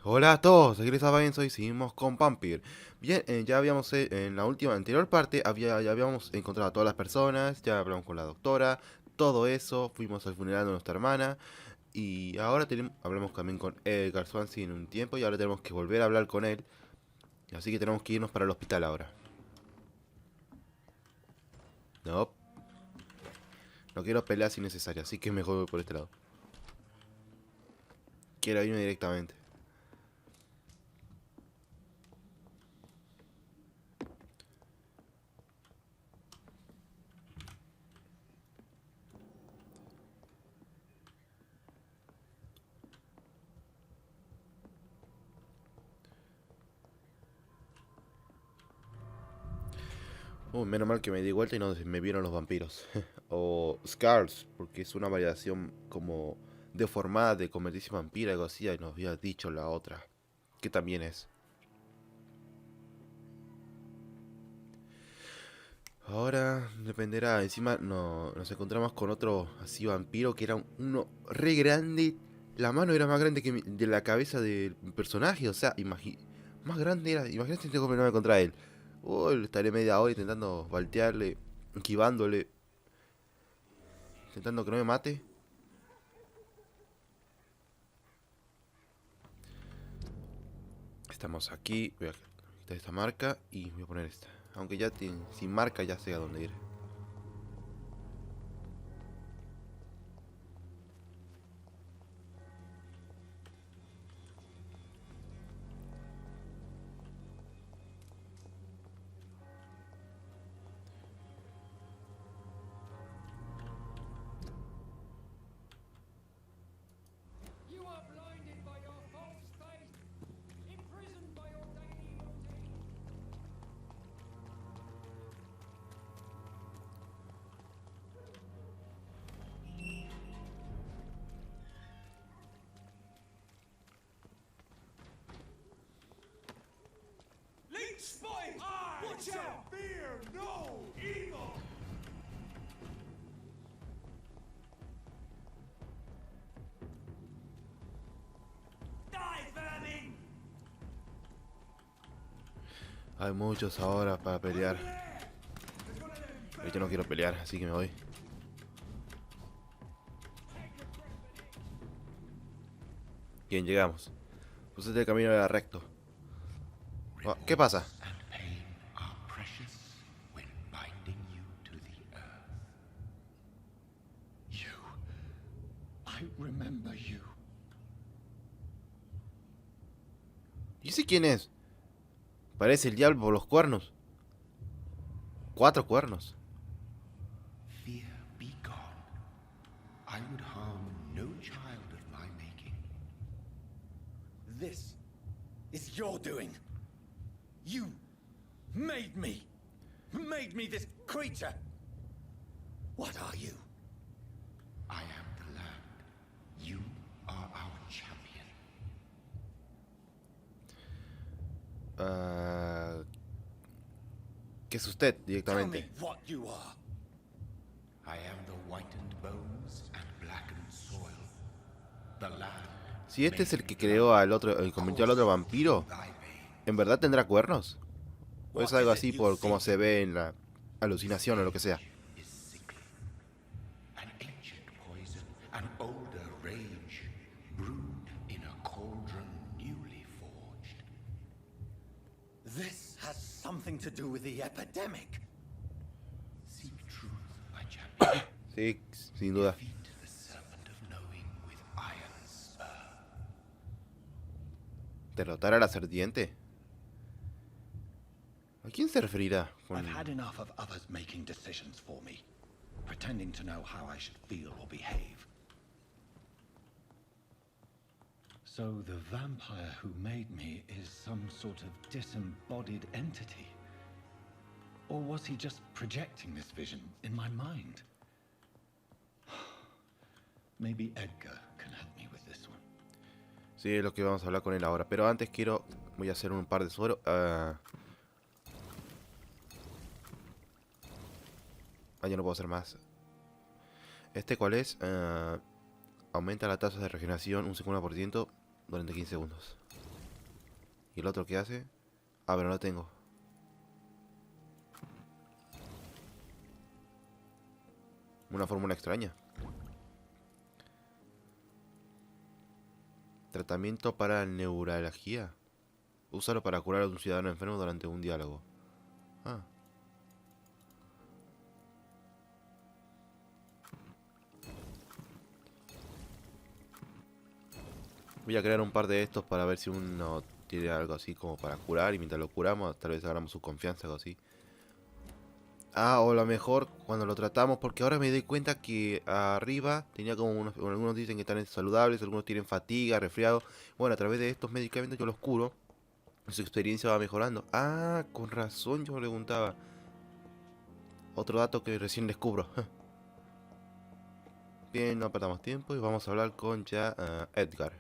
Hola a todos, aquí les bien, soy seguimos con Vampyr. Bien, ya habíamos en la última anterior parte ya habíamos encontrado a todas las personas, ya hablamos con la doctora, todo eso, fuimos al funeral de nuestra hermana y ahora hablamos también con Edgar Swansea en un tiempo y ahora tenemos que volver a hablar con él, así que tenemos que irnos para el hospital ahora. No, no quiero peleas innecesarias, así que mejor voy por este lado. Quiero irme directamente. Menos mal que me di vuelta y no me vieron los vampiros. O Scars, porque es una variación como deformada de convertirse en vampiro, algo así, y nos había dicho la otra. Que también es. Ahora dependerá. Encima nos encontramos con otro así vampiro que era uno re grande. La mano era más grande que de la cabeza del personaje. O sea, más grande era. Imagínate si tengo que pelearme contra él. Estaré media hora intentando voltearle, esquivándole, intentando que no me mate. Estamos aquí, voy a quitar esta marca y voy a poner esta. Aunque ya sin marca ya sé a dónde ir. You are blinded by your false faith, imprisoned by your daily routine. Leech spy! Watch out! Fear no evil! Die, vermin! Hay muchos ahora para pelear. Yo no quiero pelear, así que me voy. Bien, llegamos. Pues este camino era recto. ¿Qué pasa? And pain are precious when binding you to the earth. You. I remember you. ¿Y ese quién es? Parece el diablo por los cuernos. 4 cuernos. Fear be gone. I would harm no child of my making. This is your doing. You made me. Made me this creature. What are you? I am the land. You are our champion. ¿Qué es usted Tell me directamente? what you are. I am the whitened bones and blackened soil. The land. Si este es el que creó al otro, el convirtió al otro vampiro, Thy vein. ¿en verdad tendrá cuernos? ¿O What es algo is it así you por cómo seek? se ve en la alucinación o lo que sea? Is sickly. An ancient poison, an older rage, brewed in a cauldron newly forged. This has something to do with the epidemic. Seek truth, my champion. Sí, sin duda. Defeat the serpent of knowing with iron spur. ¿Derrotar a la serpiente? ¿A quién se referirá? I've had enough of others making decisions for me, pretending to know how I should feel or behave. So the vampire who made me is some sort of disembodied entity? Or was he just projecting this vision in my mind? Maybe Edgar can help me with this one. Sí, es lo que vamos a hablar con él ahora. Pero antes voy a hacer un par de suero. Ya no puedo hacer más. ¿Este cuál es? Aumenta la tasa de regeneración un 50% durante 15 segundos. ¿Y el otro qué hace? Ah, pero no lo tengo. Una fórmula extraña. Tratamiento para neuralgia. Úsalo para curar a un ciudadano enfermo durante un diálogo. Ah. Voy a crear un par de estos para ver si uno tiene algo así como para curar. Y mientras lo curamos, tal vez agarramos su confianza o algo así. Ah, o a lo mejor cuando lo tratamos, porque ahora me doy cuenta que arriba tenía como unos, algunos dicen que están saludables, algunos tienen fatiga, resfriado. Bueno, a través de estos medicamentos yo los curo. Su experiencia va mejorando. Ah, con razón yo me preguntaba. Otro dato que recién descubro. Bien, no perdamos tiempo y vamos a hablar con ya Edgar.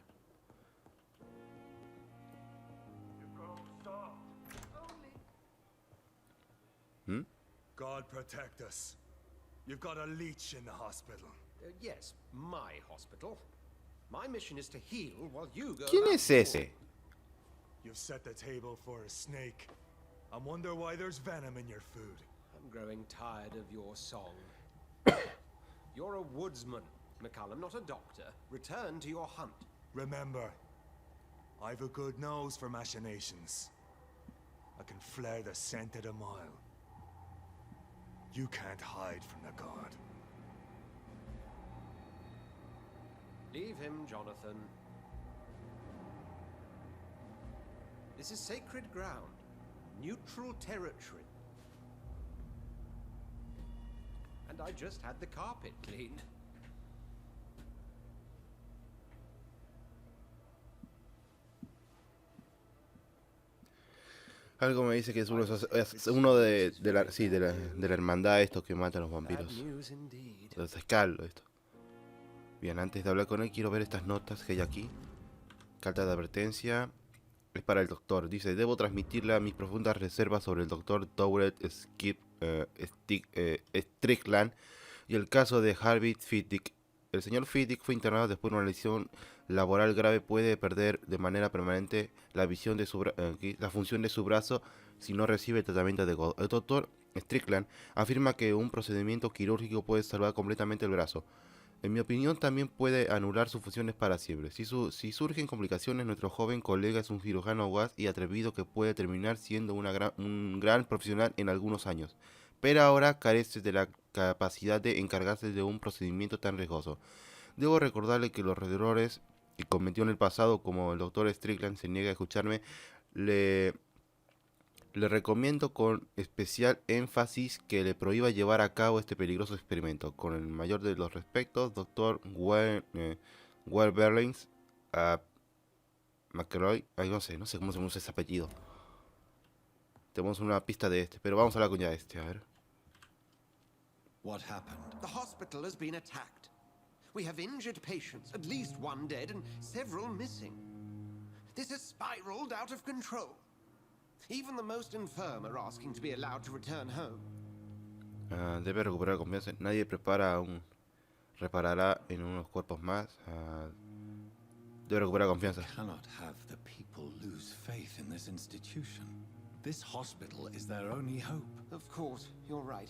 ¿Mm? God protect us. You've got a leech in the hospital. Yes, my hospital. My mission is to heal while you go. ¿Quién back es to war. ese? You've set the table for a snake. I wonder why there's venom in your food. I'm growing tired of your song. You're a woodsman, McCallum, not a doctor. Return to your hunt. Remember, I've a good nose for machinations. I can flare the scent at a mile. You can't hide from the god. Leave him, Jonathan. This is sacred ground. Neutral territory. And I just had the carpet cleaned. Algo me dice que es uno de la, sí, de la hermandad estos que matan a los Bad vampiros. news indeed. Los escalos, esto. Bien, antes de hablar con él quiero ver estas notas que hay aquí. Carta de advertencia. Es para el doctor. Dice, debo transmitirle mis profundas reservas sobre el doctor Toweret Strickland y el caso de Harvey Fittick. El señor Fittick fue internado después de una lesión laboral grave. Puede perder de manera permanente la visión de la función de su brazo si no recibe el tratamiento adecuado. El doctor Strickland afirma que un procedimiento quirúrgico puede salvar completamente el brazo. En mi opinión, también puede anular sus funciones para siempre. Si surgen complicaciones, nuestro joven colega es un cirujano audaz y atrevido que puede terminar siendo un gran profesional en algunos años. Pero ahora carece de la capacidad de encargarse de un procedimiento tan riesgoso. Debo recordarle que los errores que cometió en el pasado, como el doctor Strickland se niega a escucharme, le recomiendo con especial énfasis que le prohíba llevar a cabo este peligroso experimento. Con el mayor de los respetos, Dr. Werberlings McElroy. Ay, no sé cómo se pronuncia ese apellido. Tenemos una pista de este, pero vamos a hablar con ya este, a ver. What happened? The hospital has been attacked. We have injured patients, at least one dead and several missing. This has spiraled out of control. Even the most infirm are asking to be allowed to return home. Debe recuperar confianza. Nadie reparará en unos cuerpos más. Debe recuperar confianza. Cannot have the people lose faith in this institution. This hospital is their only hope. Of course, you're right.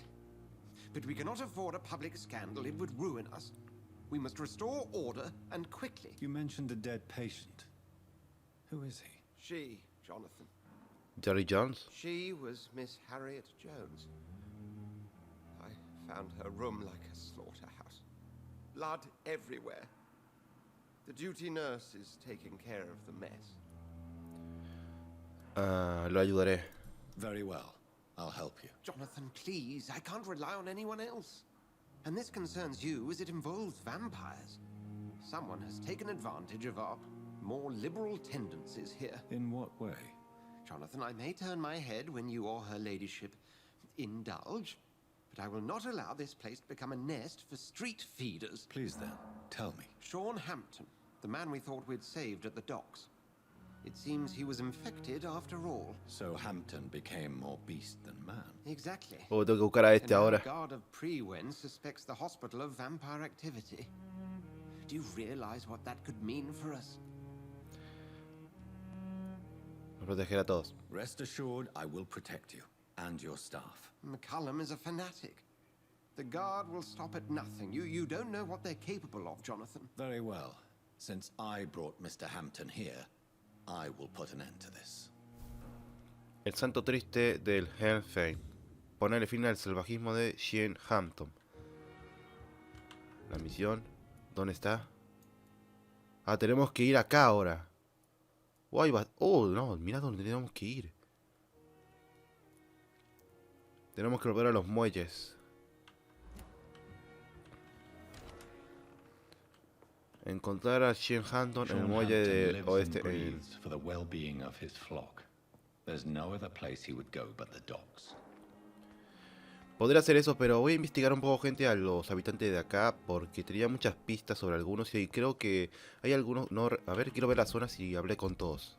But we cannot afford a public scandal. It would ruin us. We must restore order, and quickly. You mentioned a dead patient. Who is he? She, Jonathan. Jerry Jones. She was Miss Harriet Jones. I found her room like a slaughterhouse. Blood everywhere. The duty nurse is taking care of the mess. Lo ayudaré. Very well. I'll help you. Jonathan, please. I can't rely on anyone else. And this concerns you as it involves vampires. Someone has taken advantage of our more liberal tendencies here. In what way? Jonathan, I may turn my head when you or her ladyship indulge, but I will not allow this place to become a nest for street feeders. Please then, tell me. Sean Hampton, the man we thought we'd saved at the docks. It seems he was infected after all. So Hampton became more beast than man. Exactly. Oh, tengo que buscar a este And our ahora. guard of Prewen suspects the hospital of vampire activity. Do you realize what that could mean for us? Los proteger a todos. Rest assured, I will protect you and your staff. McCullum is a fanatic. The guard will stop at nothing. You don't know what they're capable of, Jonathan. Very well. Since I brought Mr. Hampton here, I will put an end to this. El Santo Triste del Helfheim. Ponerle fin al salvajismo de Sean Hampton. La misión. ¿Dónde está? Ah, tenemos que ir acá ahora. Oh, no, mira dónde tenemos que ir. Tenemos que volver a los muelles. Encontrar a Sean Hampton en el muelle de oeste. For the well-being of his flock. There's no other place he would go but the docks. Podría hacer eso, pero voy a investigar un poco, gente, a los habitantes de acá, porque tenía muchas pistas sobre algunos y creo que hay algunos... No, a ver, quiero ver las zonas y hablé con todos.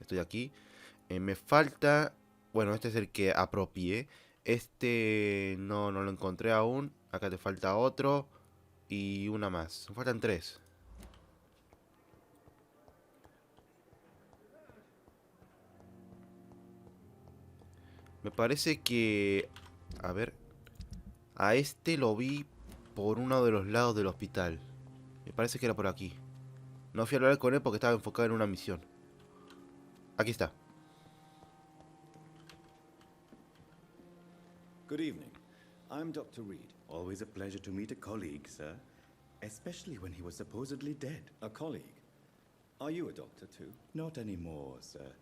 Estoy aquí. Me falta... Bueno, este es el que apropié. Este no lo encontré aún. Acá te falta otro. Y una más. Me faltan 3. Me parece que... A ver. A este lo vi por uno de los lados del hospital. Me parece que era por aquí. No fui a hablar con él porque estaba enfocado en una misión. Aquí está. Good evening. I'm Dr. Reed. Always a pleasure to meet a colleague, sir. Especially when he was supposedly dead. A colleague? Are you a doctor too? Not anymore, sir.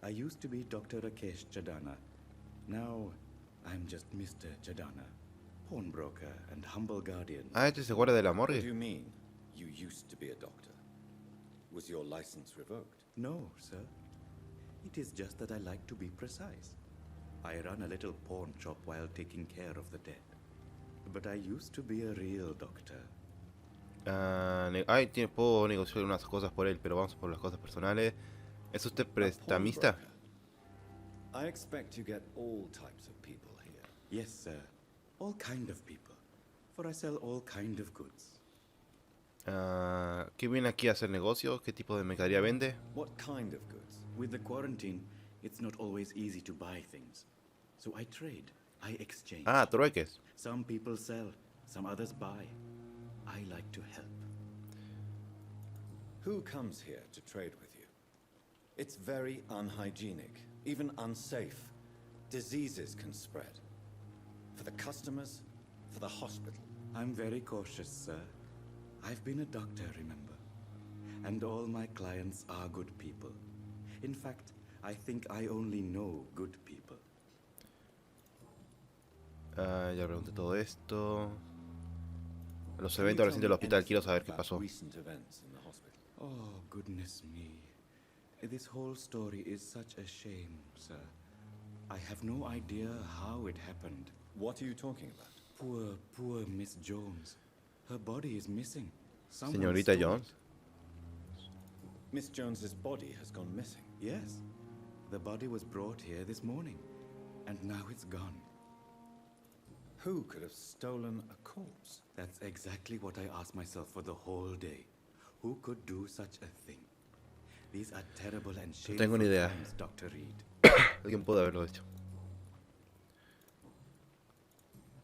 I used to be Dr. Rakesh Chadana. Now, I'm just Mr. Chadana. Pawnbroker and humble guardian. Ah, este se guarda de la What morgue. do you mean? You used to be a doctor. Was your license revoked? No, sir. It is just that I like to be precise. I run a little pawn shop while taking care of the dead. But I used to be a real doctor. Puedo negociar unas cosas por él, pero vamos por las cosas personales. ¿Es usted prestamista? Pawnbroker. I expect you get all types of people here. Yes, sir. All kind of people. For I sell all kind of goods. ¿Qué viene aquí a hacer negocios? ¿Qué tipo de mercadería vende? What kind of goods? With the quarantine, it's not always easy to buy things. So I trade. I exchange. Ah, trueques. Some people sell, some others buy. I like to help. Who comes here to trade with you? It's very unhygienic, even unsafe. Diseases can spread. For the customers, for the hospital. I'm very cautious, sir. I've been a doctor, remember? And all my clients are good people. In fact, I think I only know good people. Ya pregunté todo esto. Los eventos recientes del hospital, quiero saber qué pasó. Recent events in the hospital. Oh, goodness me. This whole story is such a shame, sir. I have no idea how it happened. What are you talking about? Poor Miss Jones. Her body is missing. Someone Señorita stole Jones. it. Miss Jones's body has gone missing. Yes. The body was brought here this morning. And now it's gone. Who could have stolen a corpse? That's exactly what I asked myself for the whole day. Who could do such a thing? These are terrible and tengo shameful ni idea. times, Dr. Reed. Alguien pudo haberlo hecho.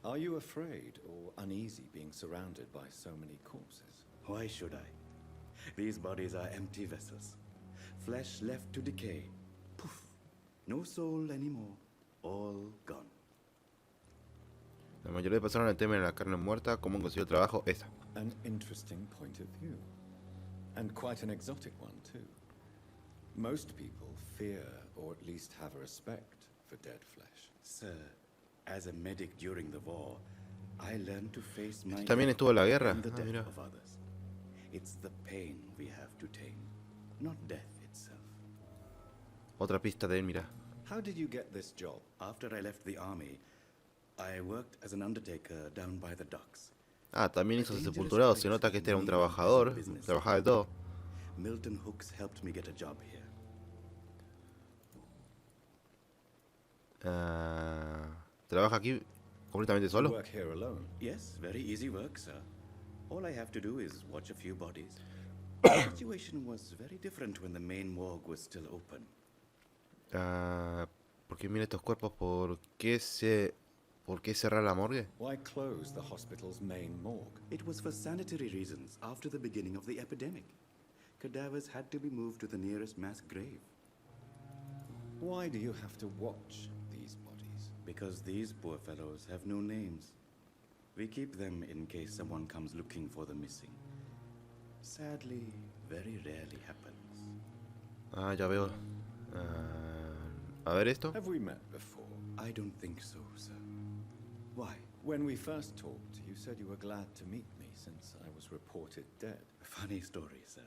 Are you afraid or uneasy being surrounded by so many corpses? Why should I? These bodies are empty vessels. Flesh left to decay. Poof. No soul anymore. All gone. La mayoría de personas le temen a la carne muerta. ¿Cómo consiguió trabajo? Esa. An interesting point of view. And quite an exotic one, too. Most people fear, or at least have a respect, for dead flesh. Sir, as a medic during the war, I learned to face my También estuvo en la guerra. and the Ah, death mira. of others. It's the pain we have to tame, not death itself. Otra pista de él, mira. How did you get this job? After I left the army, I worked as an undertaker down by the docks. Ah, también hizo sepulturado. Se nota que este era un trabajador. Trabajaba de todo. Milton Hooks helped me get a job here. ¿Trabaja aquí completamente You solo? work here alone. Yes, very easy work, sir. All I have to do is watch a few bodies. The situation was very different when the main morgue was still open. ¿Por qué mira estos cuerpos? ¿Por qué cerrar la morgue? Why close the hospital's main morgue? It was for sanitary reasons after the beginning of the epidemic. Cadavers had to be moved to the nearest mass grave. Why do you have to watch these bodies? Because these poor fellows have no names. We keep them in case someone comes looking for the missing. Sadly, very rarely happens. Ah, ya veo. A ver esto. Have we met before? I don't think so, sir. Why? When we first talked, you said you were glad to meet me since I was reported dead. Funny story, sir.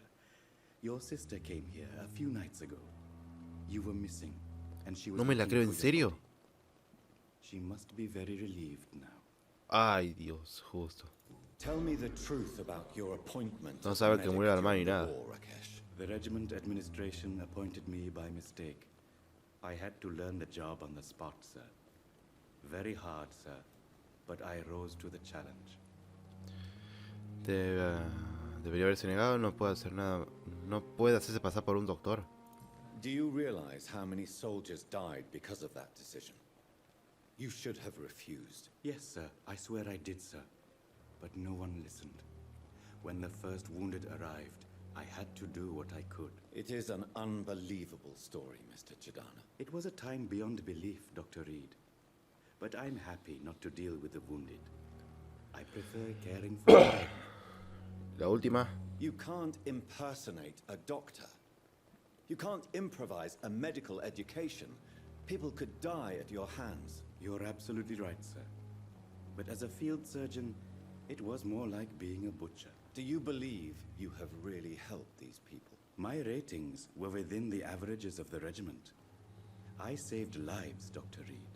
Your sister came here a few nights ago. You were missing, and she was No me la looking creo, for ¿en your serio? body. She must be very relieved now. Ay, Dios, justo. Tell me the truth about your appointment. No as sabe que medic murió la hermana ni during the nada. war, Rakesh. The regiment administration appointed me by mistake. I had to learn the job on the spot, sir. Very hard, sir, but I rose to the challenge. Debería haberse negado, no puede hacer nada. No puede hacerse pasar por un doctor. Do you realize how many soldiers died because of that decision? You should have refused. Yes, sir, I swear I did, sir. But no one listened. When the first wounded arrived, I had to do what I could. It is an unbelievable story, Mr. Chidana. It was a time beyond belief, Dr. Reed. But I'm happy not to deal with the wounded. I prefer caring for the dead. La última. You can't impersonate a doctor. You can't improvise a medical education. People could die at your hands. You're absolutely right, sir. But as a field surgeon, it was more like being a butcher. Do you believe you have really helped these people? My ratings were within the averages of the regiment. I saved lives, Dr. Reed.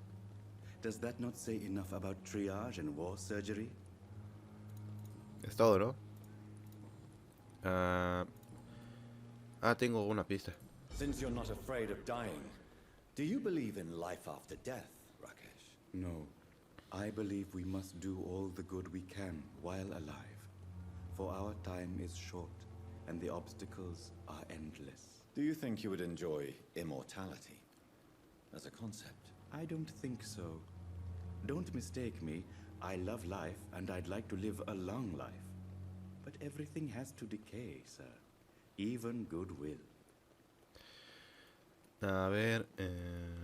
Does that not say enough about triage and war surgery? Es todo, ¿no? Tengo una pista. Since you're not afraid of dying, do you believe in life after death, Rakesh? No. I believe we must do all the good we can while alive. For our time is short, and the obstacles are endless. Do you think you would enjoy immortality as a concept? I don't think so. Don't mistake me. I love life, and I'd like to live a long life. But everything has to decay, sir. Even goodwill. A ver,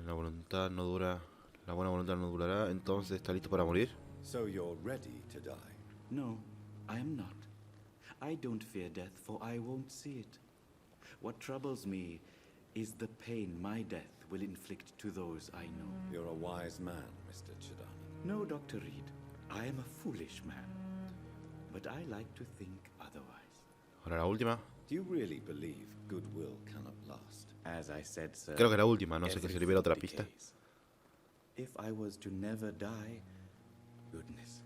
la voluntad no dura. La buena voluntad no durará. Entonces, ¿está listo para morir? So you're ready to die? No, I am not. I don't fear death, for I won't see it. What troubles me is the pain my death will inflict to those I know. You're a wise man, Mr. Chidana. No, Dr. Reed. I am a foolish man. But I like to think otherwise. Ahora la última. Do you really believe goodwill cannot last? As I said, sir. Creo que es la última, no sé que se libera otra everything pista. decays. If I was to never die, goodness,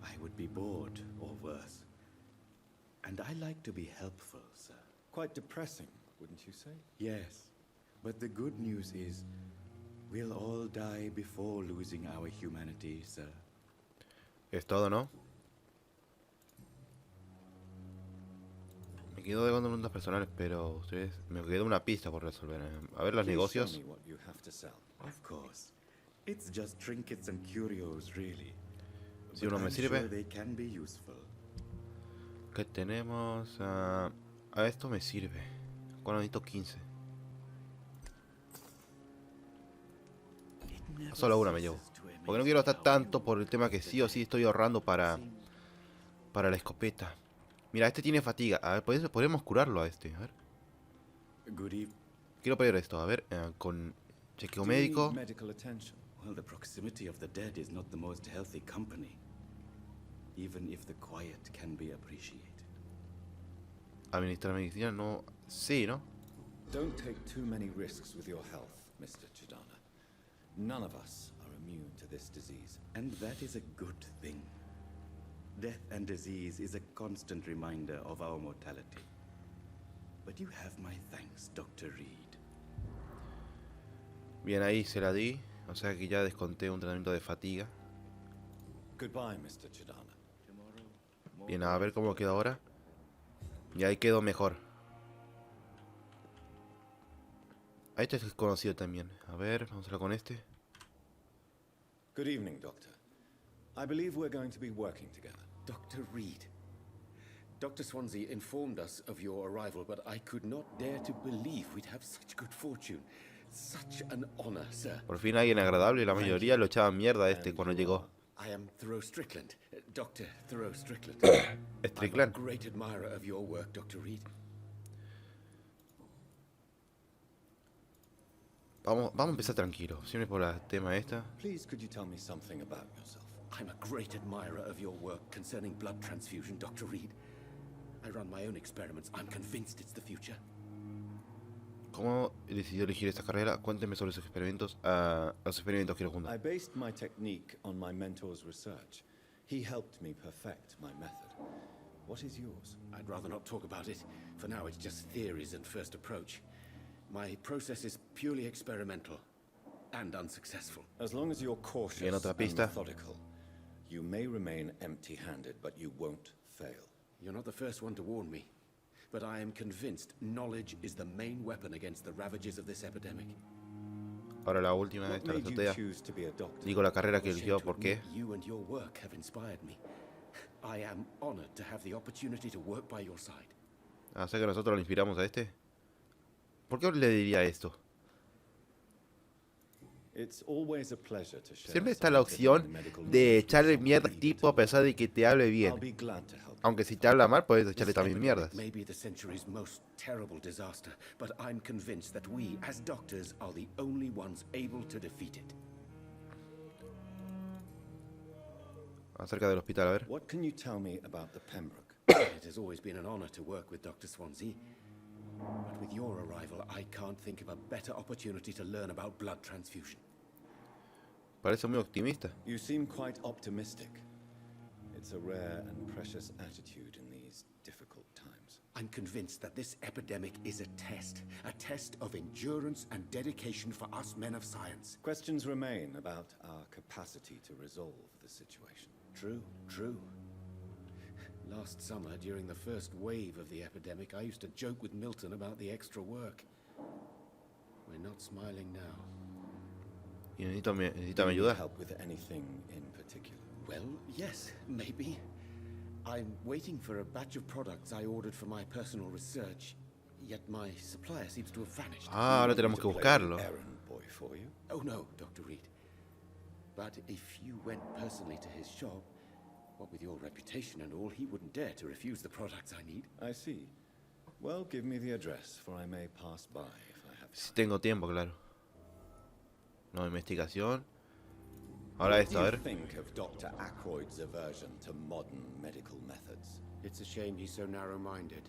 I would be bored or worse. And I like to be helpful, sir. Quite depressing, wouldn't you say? Yes, but the good news is we'll all die before losing our humanity, sir. Es todo, ¿no? Me quedo de preguntas personales, pero ustedes me quedó una pista por resolver. A ver los Please negocios. show me what you have to sell. Of course. It's just trinkets and curios, really. Si uno But me I'm sirve. sure they can be useful. ¿Qué tenemos? A esto me sirve. ¿Cuándo necesito 15? It never Solo una me llevo. ceases to amaze Porque no quiero me gastar how tanto you por el tema que sí o sí estoy ahorrando para la escopeta. Mira, este tiene fatiga. A ver, podemos curarlo a este. A ver. Good evening. Quiero pedir esto. A ver, con chequeo Do you need médico. medical attention? Well, the proximity of the dead is not the most healthy company. Even if the quiet can be appreciated. Administrar medicina, no. Sí, ¿no? Don't take too many risks with your health, Mr. Chidana. None of us are immune to this disease. And that is a good thing. Death and disease is a constant reminder of our mortality. But you have my thanks, Dr. Reed. Bien, ahí se la di. O sea que ya desconté un tratamiento de fatiga. Goodbye, Mr. Chidana. Bien, a ver cómo queda ahora. Y ahí quedó mejor. Este es conocido también. A ver, vamos a hablar con este. Good evening, Doctor. I believe we're going to be working together. Dr. Reed. Dr. Swansea informed us of your arrival, but I could not dare to believe we'd have such good fortune. Such an honor, sir. Por fin alguien agradable. La mayoría lo echaban mierda a este cuando llegó. I am Thoreau Strickland, Dr. Thoreau Strickland. Strickland. I'm a great admirer of your work, Dr. Reed. Vamos a empezar tranquilo. Siempre por el tema esta. Please, could you tell me something about yourself? I'm a great admirer of your work concerning blood transfusion, Dr. Reed. I run my own experiments. I'm convinced it's the future. ¿Cómo decidió elegir esta carrera? Cuénteme sobre sus experimentos. Los experimentos quiero I juntar. based my technique on my mentor's research. He helped me perfect my method. What is yours? I'd rather not talk about it. For now, it's just theories and first approach. My process is purely experimental and unsuccessful. As long as you're cautious Bien, otra and pista. methodical, you may remain empty-handed, but you won't fail. You're not the first one to warn me, but I am convinced knowledge is the main weapon against the ravages of this epidemic. Ahora la última, What esta la made you azotea. choose to be a doctor? Digo la carrera que Shame eligió, to ¿por qué? admit you and your work have inspired me. I am honored to have the opportunity to work by your side. O sea que nosotros lo inspiramos a este. ¿Por qué le diría esto? It's always a pleasure to share Siempre está la opción de echarle mierda al tipo a pesar de que te hable I'll bien. be glad to help. Aunque si te habla mal, puedes echarle This también epidemic mierdas. may be the century's most terrible disaster, but I'm convinced that we, as doctors, are the only ones able to defeat it. Acerca del hospital, a ver. What can you tell me about the Pembroke? It has always been an honor to work with Dr. Swansea. But with your arrival, I can't think of a better opportunity to learn about blood transfusion. Parece muy optimista. You seem quite optimistic. It's a rare and precious attitude in these difficult times. I'm convinced that this epidemic is a test of endurance and dedication for us men of science. Questions remain about our capacity to resolve the situation. True. Last summer, during the first wave of the epidemic, I used to joke with Milton about the extra work. We're not smiling now. Y necesita me Do you need ayuda. help with anything in particular? Well, yes, maybe. I'm waiting for a batch of products I ordered for my personal research, yet my supplier seems to have vanished. Ahora tenemos que To play buscarlo. the errand boy for you? Oh no, Dr. Reed. But if you went personally to his shop, what with your reputation and all, he wouldn't dare to refuse the products I need. I see. Well, give me the address, for I may pass by if I have Si time. tengo tiempo, claro. No, investigación. Ahora What esto, do a you ver. think of Dr. Ackroyd's aversion to modern medical methods? It's a shame he's so narrow-minded.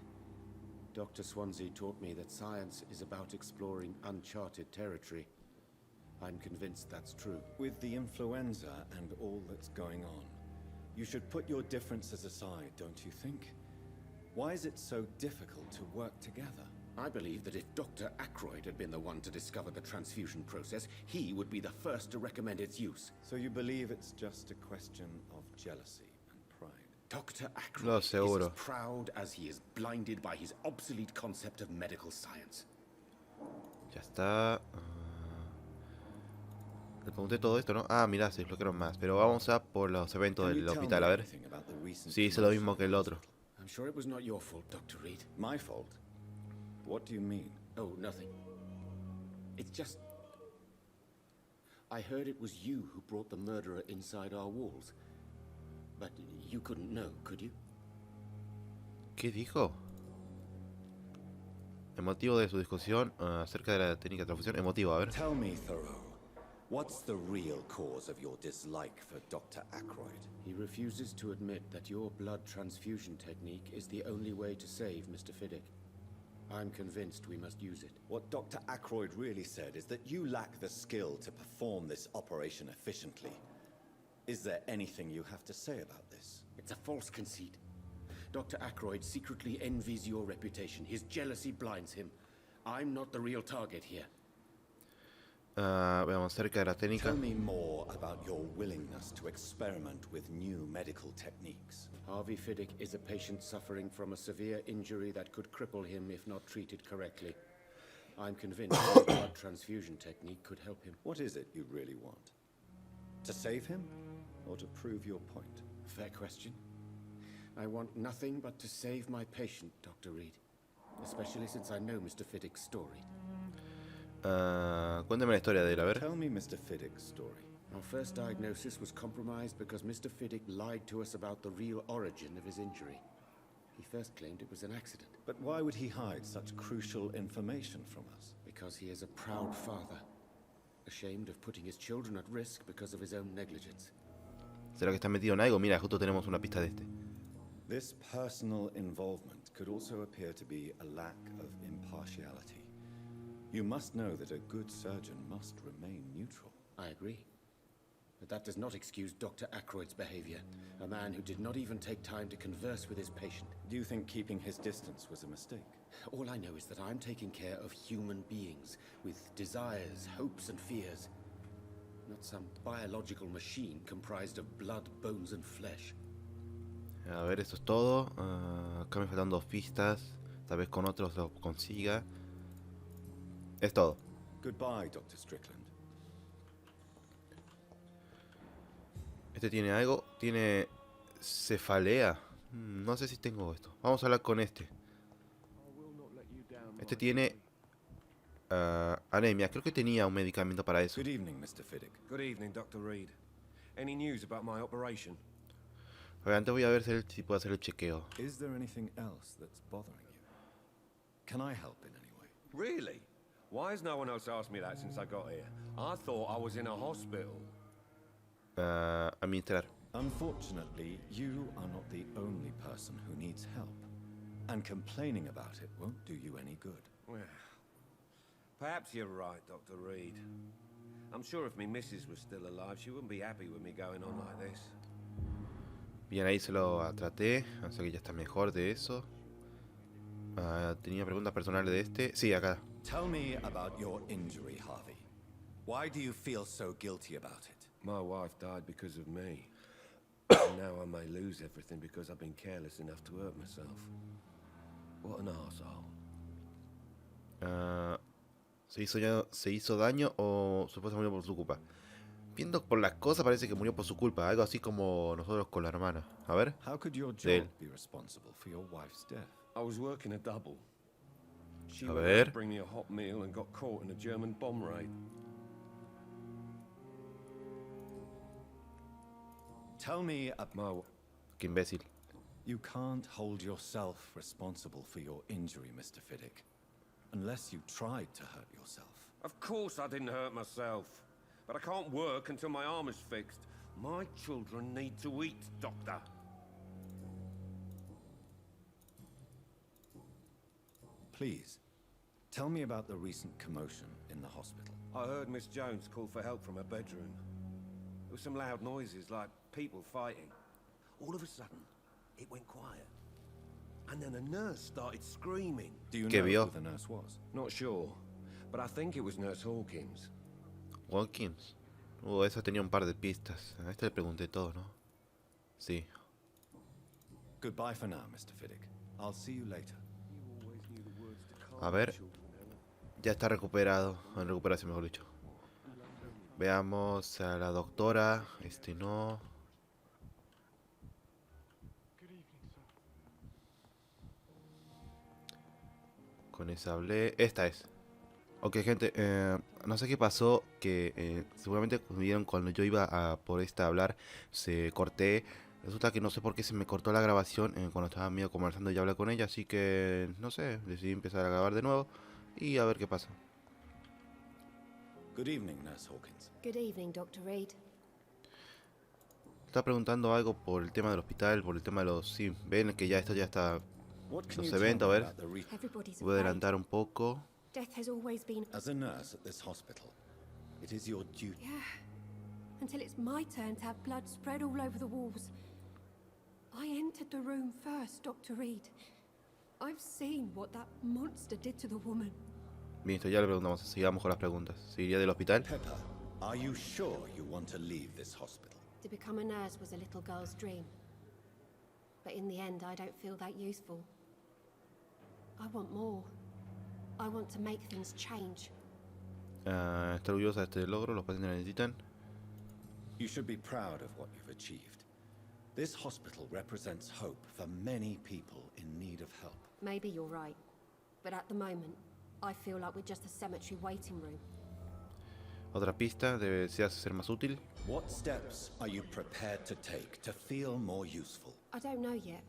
Dr. Swansea taught me that science is about exploring uncharted territory. I'm convinced that's true. With the influenza and all that's going on, you should put your differences aside, don't you think? Why is it so difficult to work together? I believe that if Dr. Ackroyd had been the one to discover the transfusion process, he would be the first to recommend its use. So you believe it's just a question of jealousy and pride? Dr. Lo Ackroyd is seguro. as proud as he is blinded by his obsolete concept of medical science. Ya está. Le pregunté todo esto, ¿no? Ah, mirá, se desbloquearon más. Pero vamos a por los eventos Can del you tell hospital, me a ver. anything about the recent Sí, hice lo mismo commotion que el in the otro. hospital? I'm sure it was not your fault, Dr. Reed. My fault? What do you mean? Oh, nothing. It's just... I heard it was you who brought the murderer inside our walls. But you couldn't know, could you? ¿Qué dijo? El motivo de su discusión acerca de la técnica de transfusión. Emotivo, a ver. Tell me, Thoreau, what's the real cause of your dislike for Dr. Ackroyd? He refuses to admit that your blood transfusion technique is the only way to save Mr. Fiddick. I'm convinced we must use it. What Dr. Ackroyd really said is that you lack the skill to perform this operation efficiently. Is there anything you have to say about this? It's a false conceit. Dr. Ackroyd secretly envies your reputation. His jealousy blinds him. I'm not the real target here. Veamos acerca de la técnica. Tell me more about your willingness to experiment with new medical techniques. Harvey Fiddick is a patient suffering from a severe injury that could cripple him if not treated correctly. I'm convinced a blood transfusion technique could help him. What is it you really want? To save him, or to prove your point? Fair question. I want nothing but to save my patient, Dr. Reed. Especially since I know Mr. Fiddick's story. Cuéntame la historia de él, a ver. Tell me Mr. Fiddick's story. Our first diagnosis was compromised because Mr. Fiddick lied to us about the real origin of his injury. He first claimed it was an accident. But why would he hide such crucial information from us? Because he is a proud father, ashamed of putting his children at risk because of his own negligence. ¿Será que está metido en algo? Mira, justo tenemos una pista de este. This personal involvement could also appear to be a lack of impartiality. You must know that a good surgeon must remain neutral. I agree. But that does not excuse Dr. Ackroyd's behavior, a man who did not even take time to converse with his patient. Do you think keeping his distance was a mistake? All I know is that I'm taking care of human beings with desires, hopes, and fears. Not some biological machine comprised of blood, bones, and flesh. A ver, eso es todo. Acá me faltan 2 pistas. Tal vez con otros lo consiga. Es todo. Goodbye, Dr. Strickland. Este tiene algo. Tiene cefalea. No sé si tengo esto. Vamos a hablar con este. Este tiene anemia. Creo que tenía un medicamento para eso. Good evening, Mr. Fiddick. Good evening, Dr. Reed. Any news about my operation? A ver, antes voy a ver si puedo hacer el chequeo. Is there anything else that's bothering you? Can I help in any way? Really? Why has no one else asked me that since I got here? I thought I was in a hospital. Administrar. Unfortunately, you are not the only person who needs help. And complaining about it won't do you any good. Well, perhaps you're right, Dr. Reed. I'm sure if me missus was still alive, she wouldn't be happy with me going on like this. Bien, ahí se lo traté. O sea que ya está mejor de eso. Tenía preguntas personales de este. Sí, acá. Tell me about your injury, Harvey. Why do you feel so guilty about it? My wife died because of me. And now I may lose everything because I've been careless enough to hurt myself. What an arsehole. ¿Se hizo daño o supuestamente murió por su culpa? Viendo por las cosas parece que murió por su culpa. Algo así como nosotros con la hermana. A ver. How could your De job él. be responsible for your wife's death? I was working a double. She A went ver. out to bring me a hot meal and got caught in a German bomb raid. Tell me My Qué imbécil. You can't hold yourself responsible for your injury, Mr. Fiddick. Unless you tried to hurt yourself. Of course I didn't hurt myself. But I can't work until my arm is fixed. My children need to eat, Doctor. Please, tell me about the recent commotion in the hospital. I heard Miss Jones call for help from her bedroom. There were some loud noises, like people fighting. All of a sudden, it went quiet. And then a nurse started screaming. Do you ¿Qué know vio? who the nurse was? Not sure, but I think it was Nurse Hawkins. Watkins. Esa tenía un par de pistas. A este le pregunté todo, ¿no? Sí. Goodbye for now, Mr. Fiddick. I'll see you later. A ver. Ya está recuperado. En recuperación, mejor dicho. Veamos a la doctora. Este no. Con esa hablé. Esta es. Ok, gente. No sé qué pasó. Que seguramente vieron cuando yo iba a por esta a hablar. Se corté. Resulta que no sé por qué se me cortó la grabación cuando estaba medio conversando y hablé con ella. Así que no sé. Decidí empezar a grabar de nuevo. Y a ver qué pasa. Good evening, Nurse Hawkins. Good evening, Dr. Reed. Está preguntando algo por el tema del hospital, por el tema de los... Sí, ven que ya esto ya está... What can Los you tell eventos, me a ver. about the Everybody's Voy a afraid. adelantar un poco. Death has always been... As a nurse at this hospital, it is your duty. Yeah. Until it's my turn to have blood spread all over the walls. I entered the room first, Dr. Reed. I've seen what that monster did to the woman. Bien, esto ya le preguntamos. Sigamos con las preguntas. ¿Seguiría del hospital? Pepper, are you sure you want to leave this hospital? To become a nurse was a little girl's dream. But in the end, I don't feel that useful. I want more. I want to make things change. Está orgullosa de este logro, los pacientes lo necesitan. You should be proud of what you've achieved. This hospital represents hope for many people in need of help. Maybe you're right. But at the moment, I feel like we're just a cemetery waiting room. Otra pista, deseas ser más útil. What steps are you prepared to take to feel more useful? I don't know yet.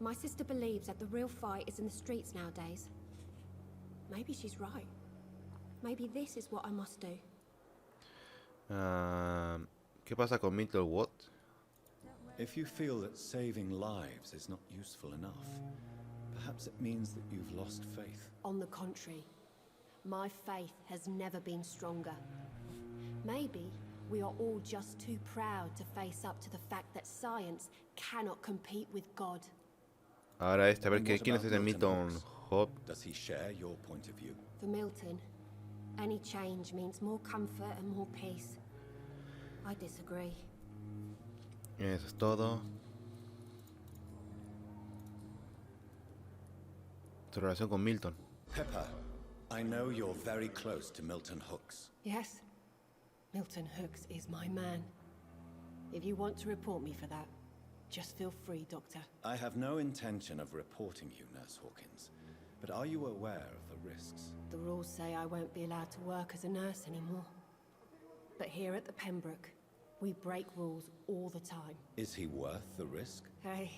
My sister believes that the real fight is in the streets nowadays. Maybe she's right. Maybe this is what I must do. ¿Qué pasa con Middlewood? If you feel that saving lives is not useful enough, perhaps it means that you've lost faith. On the contrary, my faith has never been stronger. Maybe we are all just too proud to face up to the fact that science cannot compete with God. Ahora a ver And que, what quién es about ese Milton Hooks? Hope. Does he share your point of view? For Milton, any change means more comfort and more peace. I disagree. Eso es todo. Su relación con Milton. Pepper, I know you're very close to Milton Hooks. Yes, Milton Hooks is my man. If you want to report me for that, just feel free, Doctor. I have no intention of reporting you, Nurse Hawkins, but are you aware of the risks? The rules say I won't be allowed to work as a nurse anymore. But here at the Pembroke, we break rules all the time. Is he worth the risk? Hey,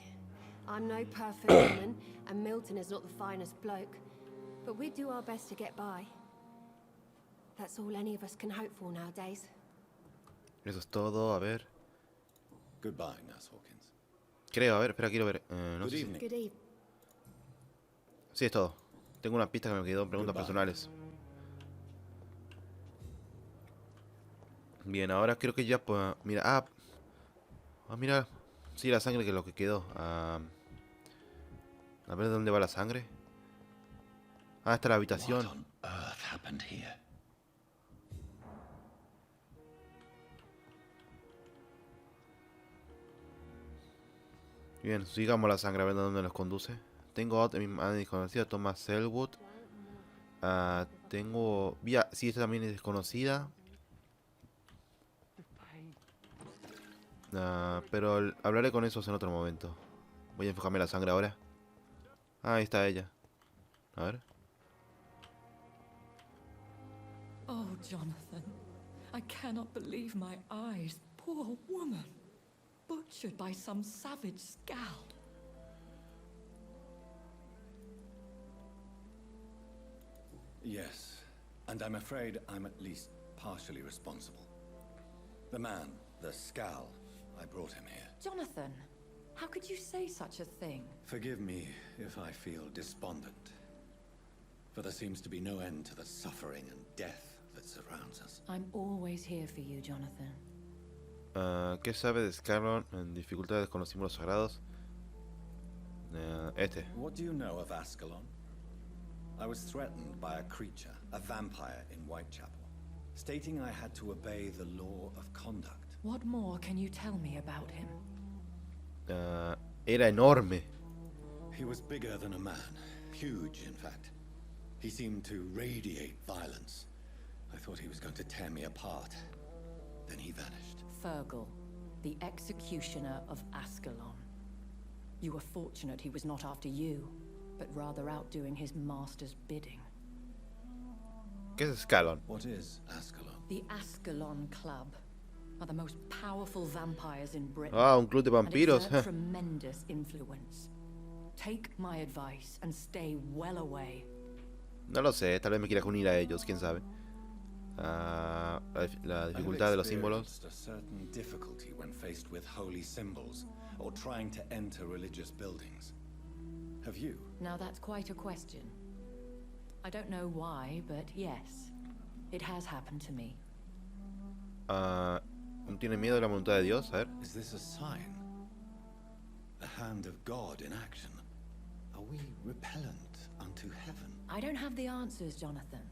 I'm no perfect woman, and Milton is not the finest bloke, but we do our best to get by. That's all any of us can hope for nowadays. Eso es todo, a ver. Goodbye, Nurse Hawkins. Creo, a ver, espera, quiero ver. No Good sé si- evening. Good evening. Sí, es todo. Tengo una pista que me quedó, preguntas Goodbye. personales. Bien, ahora creo que ya pues, mira, mira, sí, la sangre que es lo que quedó. A ver dónde va la sangre. Está la habitación. What on earth happened here? Bien, sigamos la sangre a ver dónde nos conduce. Tengo otra desconocida, Thomas Selwood. Tengo... sí, esta también es desconocida. Pero hablaré con esos en otro momento. Voy a enfocarme en la sangre ahora. Ahí está ella. A ver. Oh, Jonathan, I cannot believe my eyes. Poor woman. Butchered by some savage scowl. Yes, and I'm afraid I'm at least partially responsible. The man, the Scal, I brought him here. Jonathan, how could you say such a thing? Forgive me if I feel despondent, for there seems to be no end to the suffering and death that surrounds us. I'm always here for you, Jonathan. ¿Qué sabe de Scarron en dificultades con los símbolos sagrados? What do you know of Ascalon? I was threatened by a creature, a vampire in Whitechapel, stating I had to obey the law of conduct. What more can you tell me about him? Era enorme. He was bigger than a man, huge in fact. He seemed to radiate violence. I thought he was going to tear me apart. Then he vanished. Fergal, the executioner of Ascalon. You were fortunate he was not after you, but rather out doing his master's bidding. ¿Qué es Scarron? What is Ascalon? The Ascalon Club are the most powerful vampires in Britain. Un club de vampiros. And exert tremendous influence. Take my advice and stay well away. No lo sé, tal vez me quiera unir a ellos, quién sabe. La dificultad de los símbolos. A certain difficulty when faced with holy symbols or trying to enter religious buildings. Have you? Now that's quite a question. I don't know why, but yes, it has happened to me. ¿No tiene miedo de la voluntad de Dios? A ver. Is this a sign? The hand of God in action? Are we repellent unto heaven? I don't have the answers, Jonathan.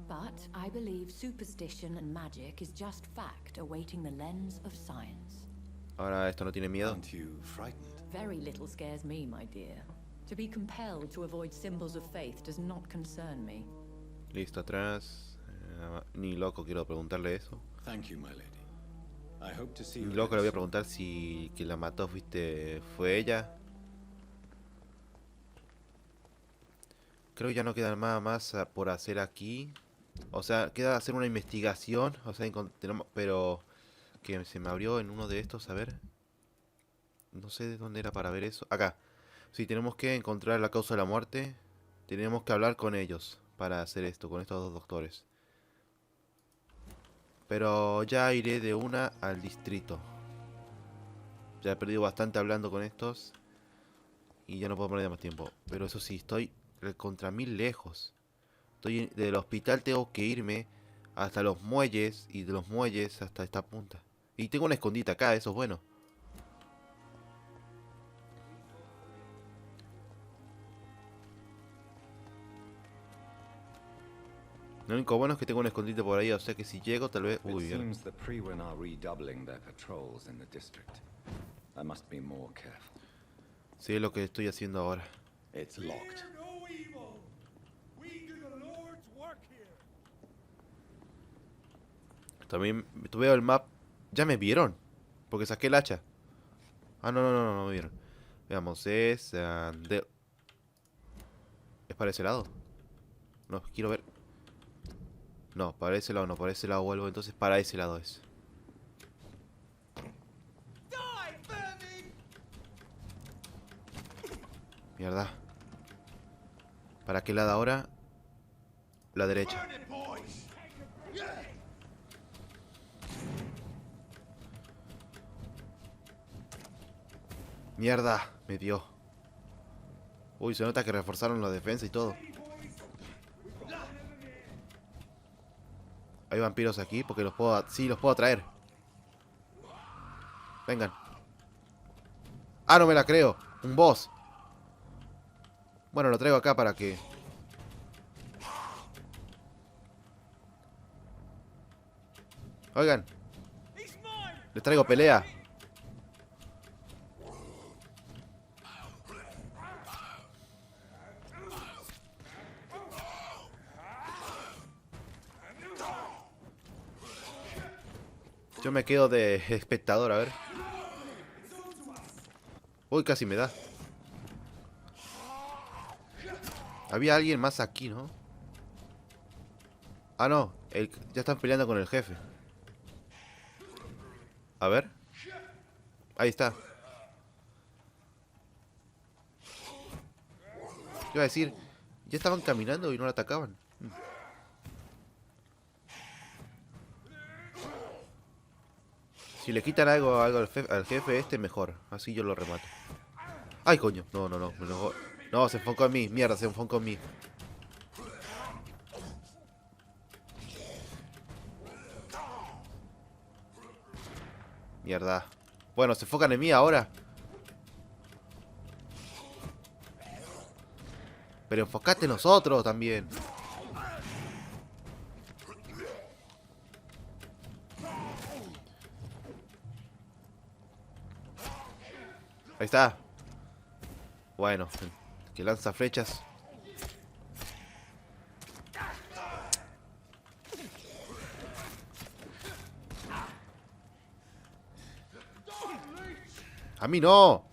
But I believe superstition and magic is just fact awaiting the lens of science. Ahora esto no tiene miedo. Aren't you frightened? Very little scares me, my dear. To be compelled to avoid symbols of faith does not concern me. Listo, atrás. Ni loco quiero preguntarle eso. Thank you, my lady. I hope to see you Ni loco le again voy a soon. preguntar si quien la mató fue ella. Creo que ya no queda nada más por hacer aquí. O sea, queda hacer una investigación. O sea, pero que se me abrió en uno de estos, a ver. No sé de dónde era para ver eso. Acá. Sí, tenemos que encontrar la causa de la muerte. Tenemos que hablar con ellos para hacer esto, con estos dos doctores. Pero ya iré de una al distrito. Ya he perdido bastante hablando con estos. Y ya no puedo perder más tiempo. Pero eso sí, estoy contra 1000 lejos. Del hospital tengo que irme hasta los muelles. Y de los muelles hasta esta punta. Y tengo una escondita acá, eso es bueno. Lo único bueno es que tengo un escondite por ahí, o sea que si llego tal vez... Uy, It seems the Frewen are redoubling their patrols in the district. I must be more careful. sí, es lo que estoy haciendo ahora. It's locked. Fear no evil. We do the Lord's work here. También veo el map. ¿Ya me vieron? Porque saqué el hacha. Ah, no me vieron. Veamos, es... ¿es para ese lado? No, quiero ver. No, para ese lado no, para ese lado vuelvo, entonces para ese lado es. Mierda. ¿Para qué lado ahora? La derecha. Mierda, me dio. Uy, se nota que reforzaron la defensa y todo. Hay vampiros aquí porque los puedo... Sí, los puedo atraer. Vengan. Ah, no me la creo. Un boss. Bueno, lo traigo acá para que... Oigan. Les traigo pelea. Yo me quedo de espectador, a ver. Uy, casi me da. Había alguien más aquí, ¿no? Ah, no. Ya están peleando con el jefe. A ver. Ahí está. Iba a decir, ya estaban caminando y no la atacaban. Si le quitan algo al jefe este, mejor. Así yo lo remato. ¡Ay, coño! No. No, se enfocó en mí. Mierda, se enfocó en mí. Mierda. Bueno, se enfocan en mí ahora. Pero enfocate en nosotros también. Ahí está. Bueno, que lanza flechas. A mí no.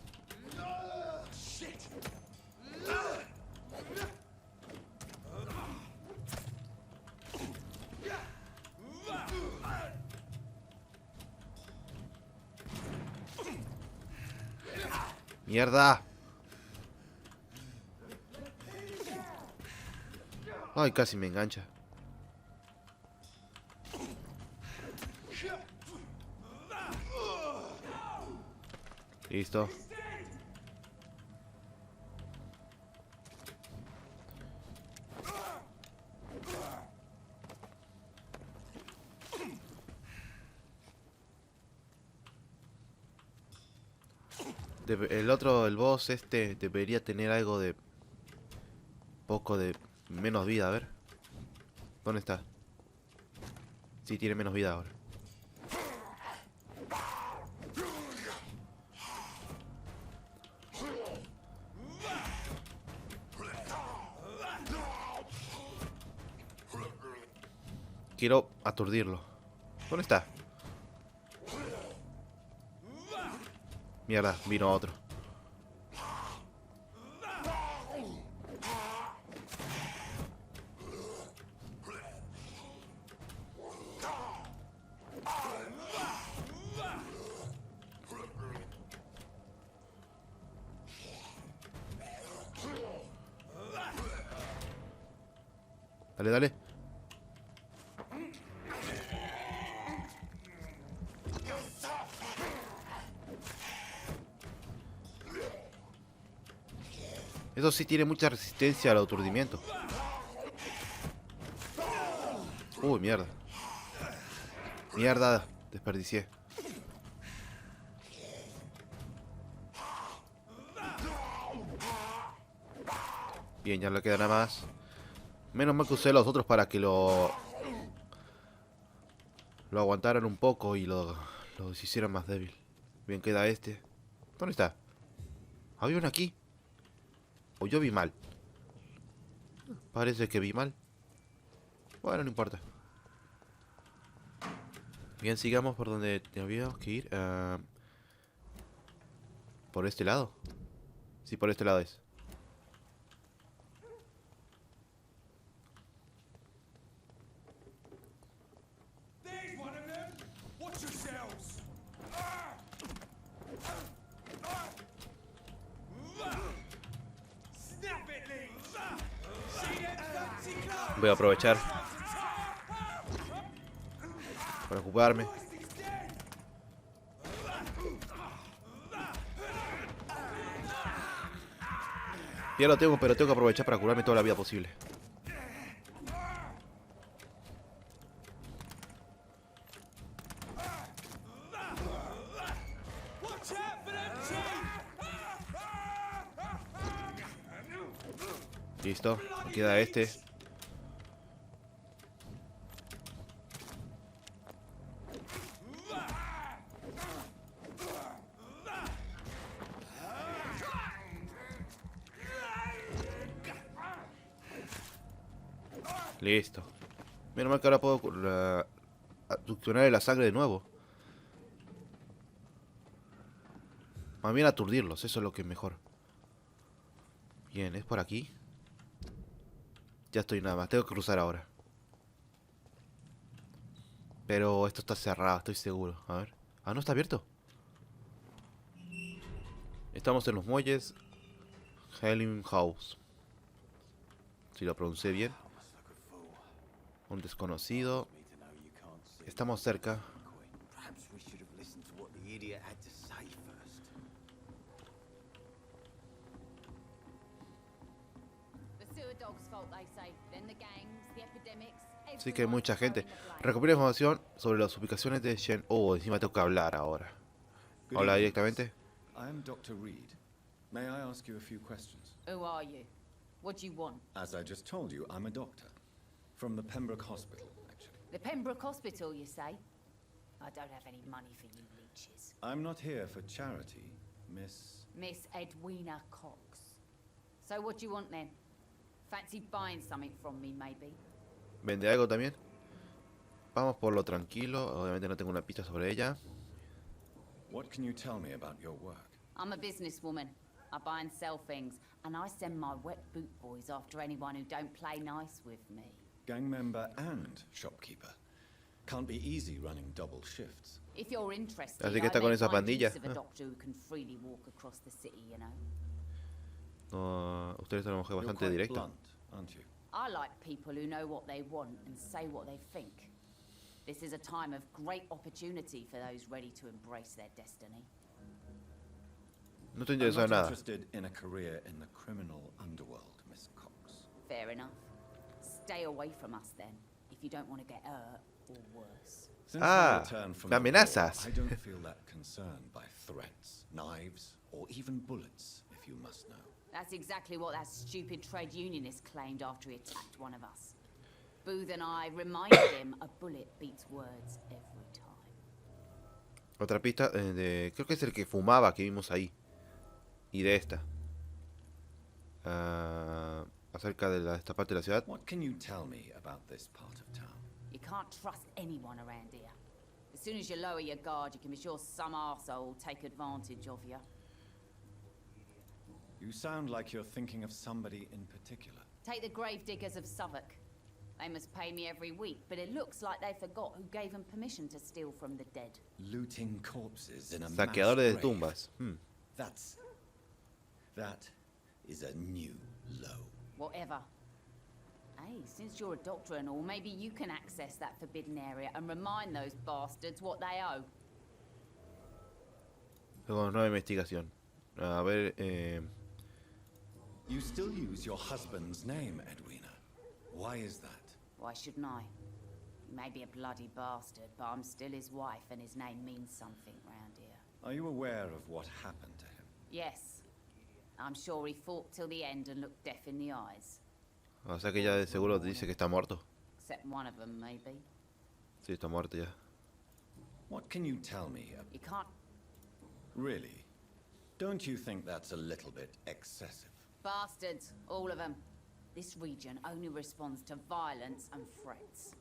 Mierda. Ay, casi me engancha. Listo. El boss este debería tener algo de... Poco de... Menos vida, a ver. ¿Dónde está? Sí, tiene menos vida ahora. Quiero aturdirlo. ¿Dónde está? Mierda, vino otro. Dale, dale. Eso sí tiene mucha resistencia al aturdimiento. Uy, mierda. Mierda, desperdicié. Bien, ya no le queda nada más. Menos mal que usé los otros para que lo aguantaran un poco y lo hicieran más débil. Bien, queda este. ¿Dónde está? ¿Había uno aquí? ¿O yo vi mal? Parece que vi mal. Bueno, no importa. Bien, sigamos por donde teníamos que ir. ¿Por este lado? Sí, por este lado es. There's one of them. Watch yourselves. Snap it, Lee. See them fancy clothes? Voy a aprovechar para ocuparme. Ya lo tengo, pero tengo que aprovechar para curarme toda la vida posible. Watch out for them cheap. Listo, me queda este. Listo. Menos mal que ahora puedo succionar la sangre de nuevo. Más bien aturdirlos, eso es lo que es mejor. Bien, ¿es por aquí? Ya estoy nada más, tengo que cruzar ahora. Pero esto está cerrado, estoy seguro. A ver. Ah, ¿no está abierto? Estamos en los muelles Helen House. Si lo pronuncié bien. Un desconocido. Estamos cerca. Sí que hay mucha gente. Recopila información sobre las ubicaciones de Shen. Oh, encima tengo que hablar ahora. Habla directamente. I am Dr. Reed. May I ask you a few questions? Who are you? What do you want? As I just told you, I'm a doctor. From the Pembroke Hospital, actually. The Pembroke Hospital, you say? I don't have any money for you leeches. I'm not here for charity, Miss... Miss Edwina Cox. So what do you want then? Fancy buying something from me, maybe? ¿Vende algo también? Vamos por lo tranquilo. Obviamente no tengo una pista sobre ella. What can you tell me about your work? I'm a businesswoman. I buy and sell things, and I send my wet boot boys after anyone who don't play nice with me. Gang member and shopkeeper. Can't be easy running double shifts. If you're interested, Así que está con esa pandilla. of a doctor who can freely walk across the city, you know. No, ustedes son una mujer You're bastante quite directa. blunt, aren't you? I like people who know what they want and say what they think. This is a time of great opportunity for those ready to embrace their destiny. No estoy I'm interesado en not nada. interested in a career in the criminal underworld, Miss Cox. Fair enough. Stay away from us then, if you don't want to get hurt or worse. Since Ah, my return from me the war, amenazas. I don't feel that concerned by threats, knives, or even bullets, if you must know. That's exactly what that stupid trade unionist claimed after he attacked one of us. Booth and I reminded him a bullet beats words every time. Otra pista creo que es el que fumaba que vimos ahí. Y de esta. Acerca de esta parte de la ciudad. What can you tell me about this part of town? You can't trust anyone around here. As soon as you lower your guard, you can be sure some arsehole will take advantage of you. You sound like you're thinking of somebody in particular. Take the gravediggers of Southwark. They must pay me every week, but it looks like they forgot who gave them permission to steal from the dead. Looting corpses in a mass Saqueadores de grave. tumbas. That is a new low. Whatever. Hey, since you're a doctor and all, maybe you can access that forbidden area and remind those bastards what they owe. Luego, nueva investigación. A ver, You still use your husband's name, Edwina. Why is that? Why shouldn't I? He may be a bloody bastard, but I'm still his wife and his name means something round here. Are you aware of what happened to him? Yes. I'm sure he fought till the end and looked death in the eyes. o sea que ya de seguro te dice que está muerto. Except one of them, maybe. Sí, está muerto ya. What can you tell me? You can't... Really? Don't you think that's a little bit excessive? Bastards, all of them. This region only responds to violence and threats.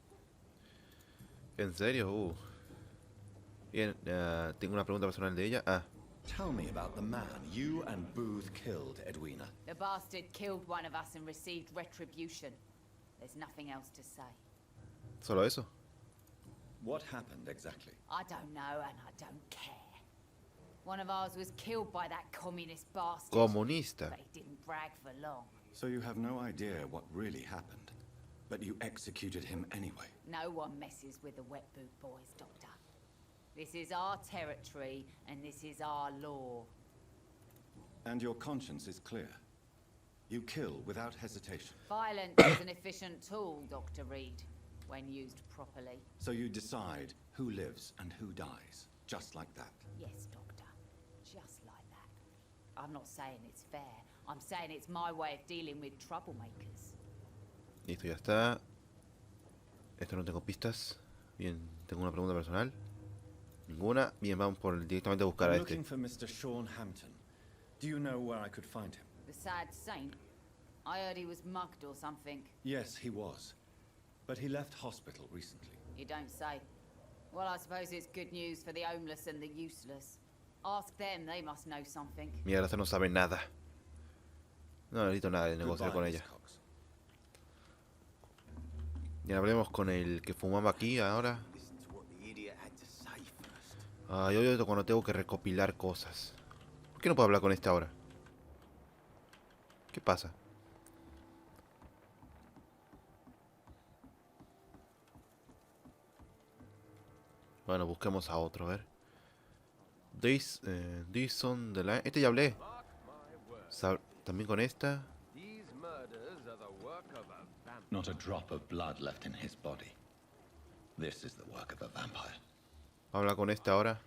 ¿En serio? Bien, tengo una pregunta personal de ella. Tell me about the man you and Booth killed, Edwina. The bastard killed one of us and received retribution. There's nothing else to say. ¿Solo eso? What happened exactly? I don't know and I don't care. One of ours was killed by that communist bastard. Comunista. But he didn't brag for long. So you have no idea what really happened, but you executed him anyway. No one messes with the wet boot boys, Doctor. This is our territory and this is our law. And your conscience is clear. You kill without hesitation. Violence is an efficient tool, Dr. Reed, when used properly. So you decide who lives and who dies, just like that. Yes, Doctor. Just like that. I'm not saying it's fair. I'm saying it's my way of dealing with troublemakers. Listo, ya está. Esto no tengo pistas. Bien, tengo una pregunta personal. Ninguna. Bien, vamos directamente a buscar a I'm este. looking for Mr. Sean Hampton. Do you know where I could find him? The sad saint? I heard he was mugged or something. Yes, he was. But he left hospital recently. You don't say. Well, I suppose it's good news for the homeless and the useless. Ask them, they must know something. Mi gracia no sabe nada. No necesito nada de negociar con Goodbye, ella. Miss Cox. Bien, hablemos con el que fumaba aquí ahora. Listen to what the idiot had to say first. Yo odio cuando tengo que recopilar cosas. ¿Por qué no puedo hablar con este ahora? ¿Qué pasa? Bueno, busquemos a otro, a ver. Dyson de la... Este ya hablé. También con esta. Not a drop of blood left in his body. This is the work of a vampire. Vamos a hablar con esta ahora.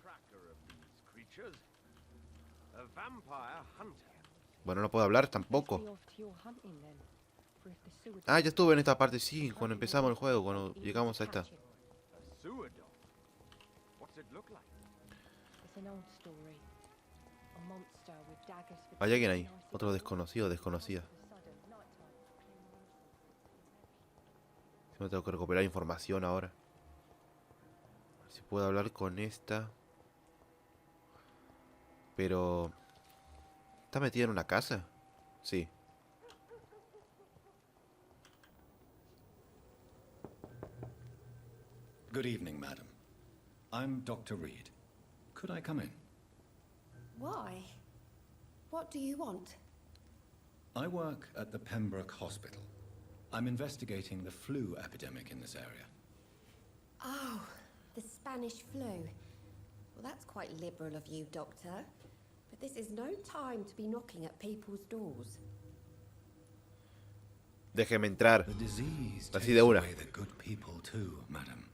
Bueno, no puedo hablar tampoco. Ya estuve en esta parte, sí, cuando empezamos el juego, cuando llegamos a esta. Hay alguien ahí, otro desconocido, desconocida. No tengo que recuperar información ahora. A ver si puedo hablar con esta. Pero... ¿está metida en una casa? Sí. Good evening, madam. I'm Dr. Reed. Could I come in? Why? What do you want? I work at the Pembroke Hospital. I'm investigating the flu epidemic in this area. Oh, the Spanish flu. Well, that's quite liberal of you, Doctor. But this is no time to be knocking at people's doors. Déjeme entrar. The disease Así takes de una. away the good people too, madam.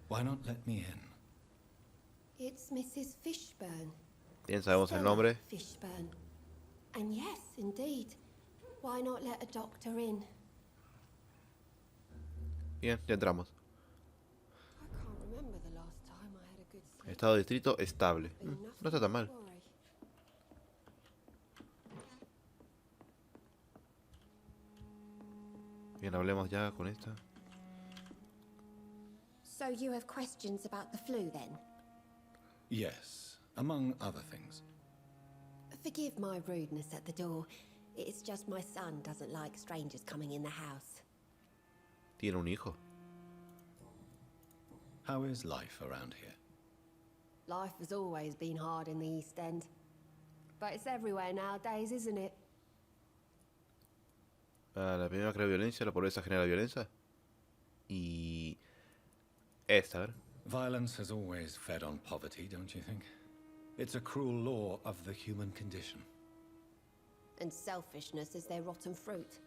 Why not let me in? It's Mrs. Fishburne. Bien, sabemos el Stella nombre. Fishburne. And yes, indeed. Why not let a doctor in? Bien, ya entramos. I can't remember the last time I had a good sleep. Estado de distrito estable. No está tan mal. Worry. Bien, hablemos ya con esta. So you have questions about the flu then? Yes, among other things. Forgive my rudeness at the door. It's just my son doesn't like strangers coming in the house. Tiene un hijo. How is life around here? Life has always been hard in the East End. But it's everywhere nowadays, isn't it? La primera crea violencia, la pobreza genera violencia. Y... esta, a ver. Violence has always fed on poverty, don't you think? It's a cruel law of the human condition. And selfishness is their rotten fruit.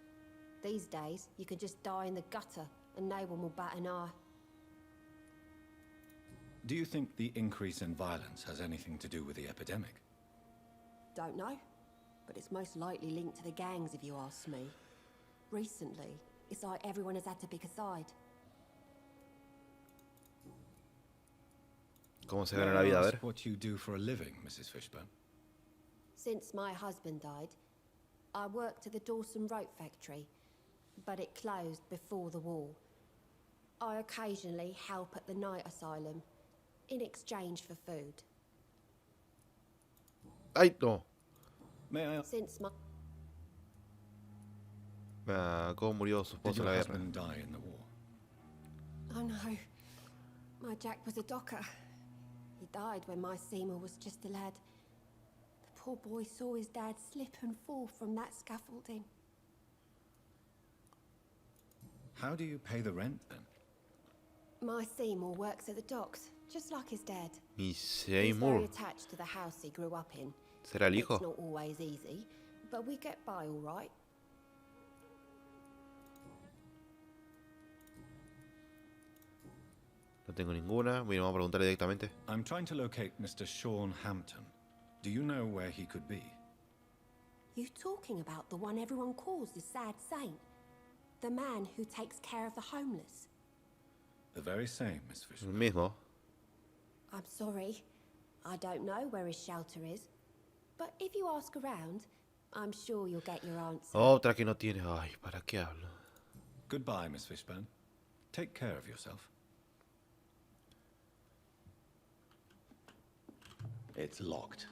These days, you can just die in the gutter and no one will bat an eye. Do you think the increase in violence has anything to do with the epidemic? Don't know, but it's most likely linked to the gangs if you ask me. Recently, it's like everyone has had to pick a side. ¿Cómo se gana la vida? A ver. What you do for a living, Mrs. Fishburne? Since my husband died, I worked at the Dawson Rope factory, but it closed before the war. I occasionally help at the night asylum, in exchange for food. ¡Ay, no! May I... Since my... ¿Cómo murió su Did esposo en your la guerra? husband die in the war? Oh no, my Jack was a docker. He died when my Seymour was just a lad. The poor boy saw his dad slip and fall from that scaffolding. How do you pay the rent then? My Seymour works at the docks, just like his dad. Mi He's very Seymour. attached to the house he grew up in. ¿Será el It's hijo? not always easy, but we get by all right. No tengo ninguna. Bueno, vamos a preguntarle directamente. I'm trying to locate Mr. Sean Hampton. Do you know where he could be? You talking about the one everyone calls the sad saint? The man who takes care of the homeless? The very same, Miss El Fishburne. mismo. I'm sorry. I don't know where his shelter is. But if you ask around, I'm sure you'll get your answer. Otra que no tiene. Ay, ¿para qué hablo? Goodbye, Miss Fishburne. Take care of yourself. It's locked.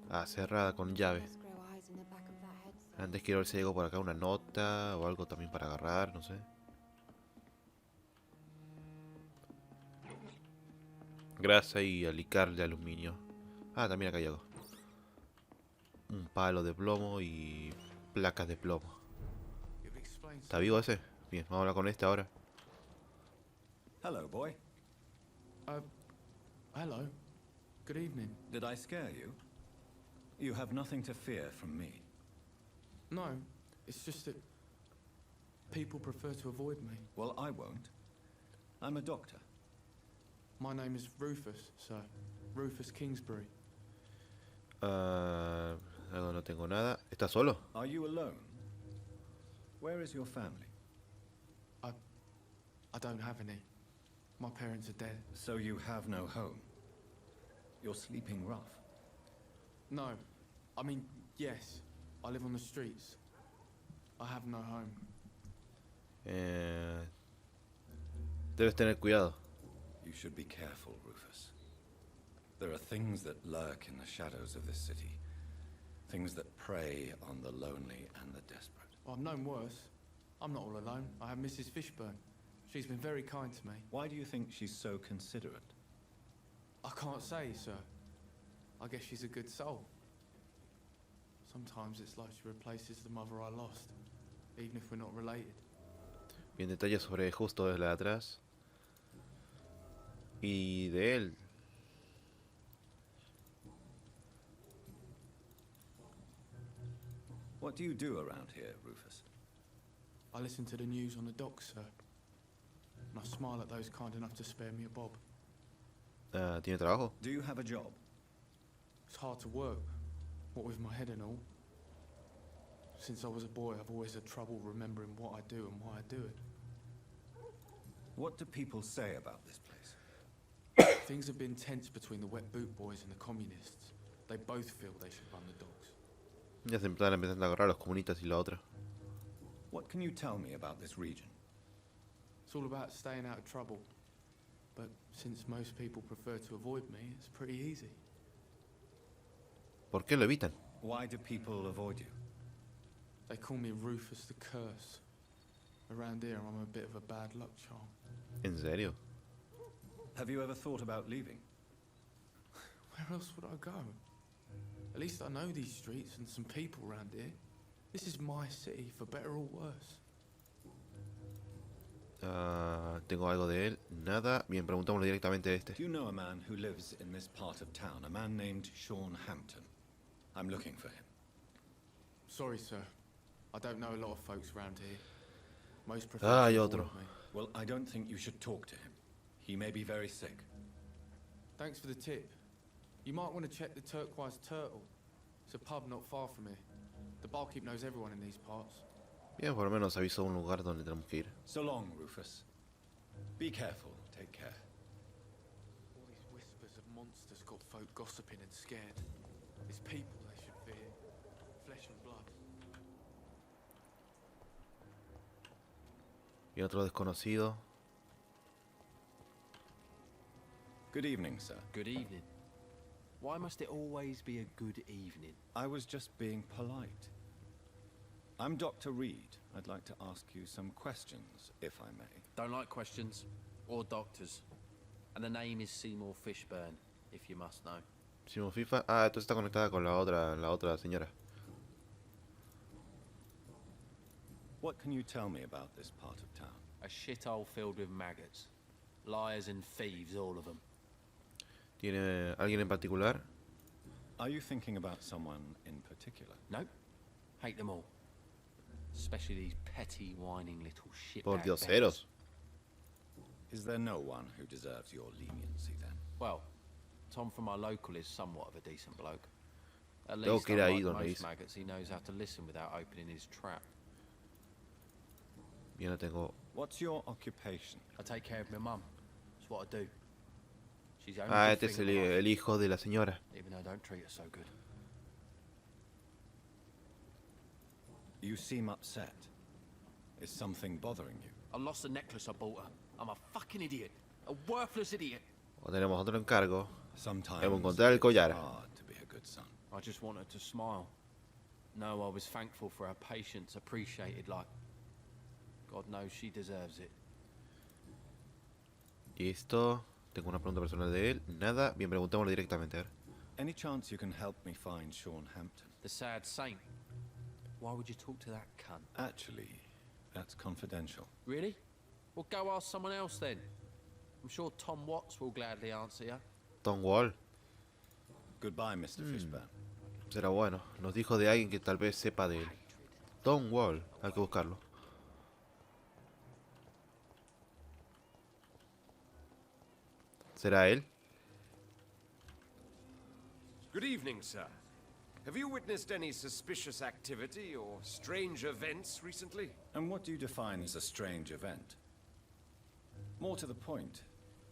Ah, cerrada con llave. Let's grow eyes in the back of that head, sir. Antes quiero ver si hay algo por acá, una nota o algo también para agarrar, no sé. Grasa y alicar de aluminio. Ah, también acá hay algo. Un palo de plomo y placas de plomo. ¿Está vivo ese? Bien, vamos a hablar con este ahora. Hello, boy. Hello. Good evening. Did I scare you? You have nothing to fear from me. No, it's just that people prefer to avoid me. Well, I won't. I'm a doctor. My name is Rufus, sir. Rufus Kingsbury. Algo no tengo nada. ¿Estás solo? Are you alone? Where is your family? I don't have any. My parents are dead. So you have no home. You're sleeping rough. No, I mean, yes. I live on the streets. I have no home. Debes tener cuidado. You should be careful, Rufus. There are things that lurk in the shadows of this city. Things that prey on the lonely and the desperate. Well, I've known worse. I'm not all alone. I have Mrs. Fishburne. She's been very kind to me. Why do you think she's so considerate? I can't say, sir. I guess she's a good soul. Sometimes it's like she replaces the mother I lost, even if we're not related. Bien, detalles sobre justo desde la de atrás. Y de él. What do you do around here, Rufus? I listen to the news on the docks, sir. And I smile at those kind enough to spare me a bob. ¿Tiene trabajo? Do you have a job? It's hard to work, what with my head and all. Since I was a boy, I've always had trouble remembering what I do and why I do it. What do people say about this place? Things have been tense between the wet boot boys and the communists. They both feel they should run the docks. Ya se están empezando a agarrar los comunistas y la otra. What can you tell me about this region? It's all about staying out of trouble. but since most people prefer to avoid me, it's pretty easy. ¿Por qué lo evitan? Why do people avoid you? They call me Rufus the Curse. Around here, I'm a bit of a bad luck charm. ¿En serio? Have you ever thought about leaving? Where else would I go? At least I know these streets and some people around here. This is my city, for better or worse. Tengo algo de él. Nada. Bien, preguntámosle directamente a este. Do you know a man who lives in this part of town? A man named Sean Hampton. I'm looking for him. Sorry, sir. I don't know a lot of folks around here. Most prefer Hay to otro. avoid me. Well, I don't think you should talk to him. He may be very sick. Thanks for the tip. You might want to check the Turquoise Turtle. It's a pub not far from here. The barkeep knows everyone in these parts. Bien, por lo menos avisó un lugar donde tenemos que ir. So long, Rufus. Be careful. Take care. All these whispers of monsters got folk gossiping and scared. It's people they should fear. Flesh and blood. Y otro desconocido. Good evening, sir. Good evening. Why must it always be a good evening? I was just being polite. I'm Dr. Reed. I'd like to ask you some questions, if I may. Don't like questions or doctors. And the name is Seymour Fishburne, if you must know. Hicimos FIFA. Ah, entonces está conectada con la otra señora. What can you tell me about this part of town? A shithole filled with maggots. Liars and thieves, all of them. ¿Tiene alguien en particular? Are you thinking about someone in particular? No. Hate them all. Especially these petty, whining little shit. Por dioseros. Is there no one who deserves your leniency then? Well, Tom from our local is somewhat of a decent bloke. At Tengo least, que ir ahí unlike donde most dice. maggots, he knows how to listen without opening his trap. Bien, tengo. What's your occupation? I take care of my mum. That's what I do. She's the only Ah, good este es thing in life, el hijo de la señora. even though I don't treat her so good. You seem upset. Is something bothering you? I lost the necklace I bought her. I'm a fucking idiot. A worthless idiot. O tenemos otro encargo. Sometimes Debo encontrar el collar. it's hard to be a good son. I just want her to smile. No, I was thankful for her patience, appreciated like... God knows she deserves it. Y esto. Tengo una pregunta personal de él. Nada. Bien, preguntémosle directamente. A ver. Any chance you can help me find Sean Hampton? The sad saint. Why would you talk to that cunt? Actually, that's confidential. Really? Well, go ask someone else then. I'm sure Tom Watts will gladly answer you. Tom Wall. Goodbye, Mr. Fishburne. Será bueno. Nos dijo de alguien que tal vez sepa de él. Tom Wall. Hay que buscarlo. ¿Será él? Good evening, sir. Have you witnessed any suspicious activity or strange events recently? And what do you define as a strange event? More to the point,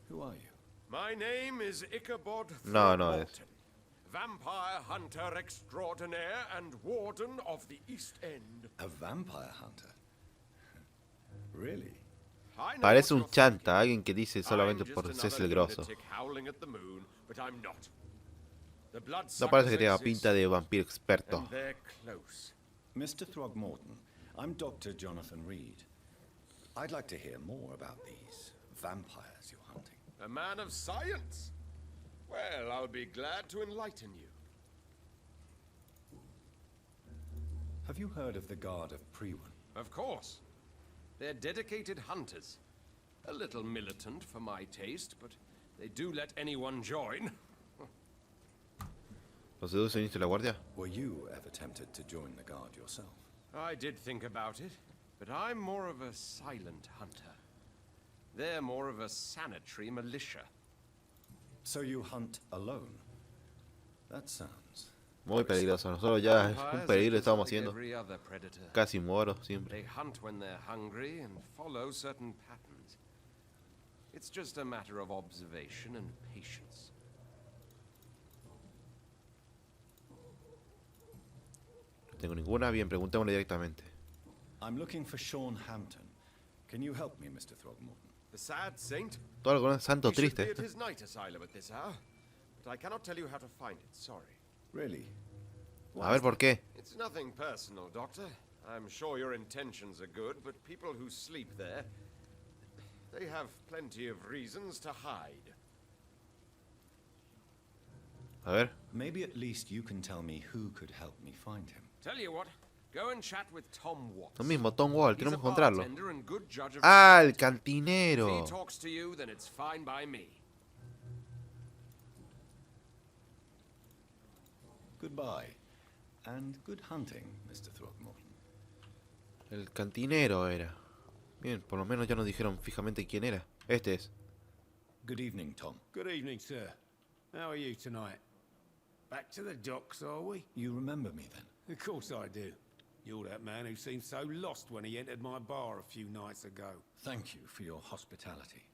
who are you? My name is Ichabod No, no Throckmorton, es. vampire hunter extraordinaire and warden of the East End. A vampire hunter? Really? I know Parece what un you're chanta, alguien que dice I'm solamente just por ser another el grosso. lunatic howling at the moon, but I'm not. The No bloodsuckers parece que tenga exist, pinta de vampiro experto. and they're close. Mr. Throgmorton, I'm Dr. Jonathan Reed. I'd like to hear more about these vampires you're hunting. A man of science. Well, I'll be glad to enlighten you. Have you heard of the Guard of Priwen? Of course. They're dedicated hunters. A little militant for my taste, but they do let anyone join. ¿Los seduce el inicio de la guardia? Were you ever tempted to join the Guard yourself? I did think about it, but I'm more of a silent hunter. They're more of a sanitary militia. So you hunt alone? That sounds... Muy peligroso. Nosotros ya es un Vampires peligro are estamos just like haciendo. every other predator. Casi muero siempre. They hunt when they're hungry and follow certain patterns. It's just a matter of observation and patience. No tengo ninguna. Bien, preguntémosle directamente. I'm looking for Sean Hampton. Can you help me, Mr. Throgmorton? The The sad saint. Todo lo conoce Santo You should be Triste. at his night asylum at this hour, but I cannot tell you how to find it. Sorry. Really? A ver por qué. It's nothing personal, Doctor. I'm sure your intentions are good, but people who sleep there, they have plenty of reasons to hide. A ver. Maybe at least you can tell me who could help me find him. Tell you what, go and chat with Tom Watts. Lo mismo, Tom Wall, He's tenemos a que encontrarlo. bartender and good judge of Ah, el If cantinero. he talks to you, then it's fine by me. Goodbye. And good hunting, Mr. Throckmorton. El cantinero era. Bien, por lo menos ya nos dijeron fijamente quién era. Este es. Good evening, Tom. Good evening, sir. How are you tonight? Back to the docks, are we? You remember me then? Of course I do. You're that man who seemed so lost when he entered my bar a few nights ago. Thank you for your hospitality.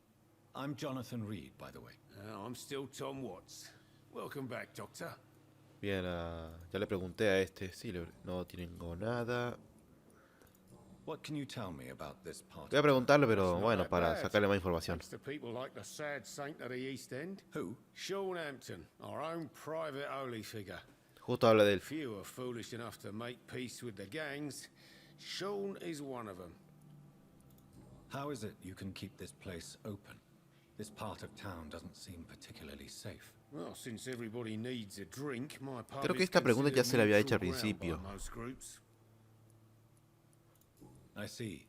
I'm Jonathan Reed, by the way. I'm still Tom Watts. Welcome back, Doctor. Bien, ya le pregunté a este. Sí, no tengo nada. What can you tell me about this party? Voy a preguntarle, pero bueno, para sacarle más información. Thanks to people like the sad saint of the East End. Who? Sean Hampton, our own private holy figure. Justo habla de él. Few are foolish enough to make peace with the gangs. Sean is one of them. How is it you can keep this place open? This part of town doesn't seem particularly safe. Well, since everybody needs a drink, my pub Creo que is esta pregunta ya se la había hecho al considered neutral principio. ground by most groups. I see.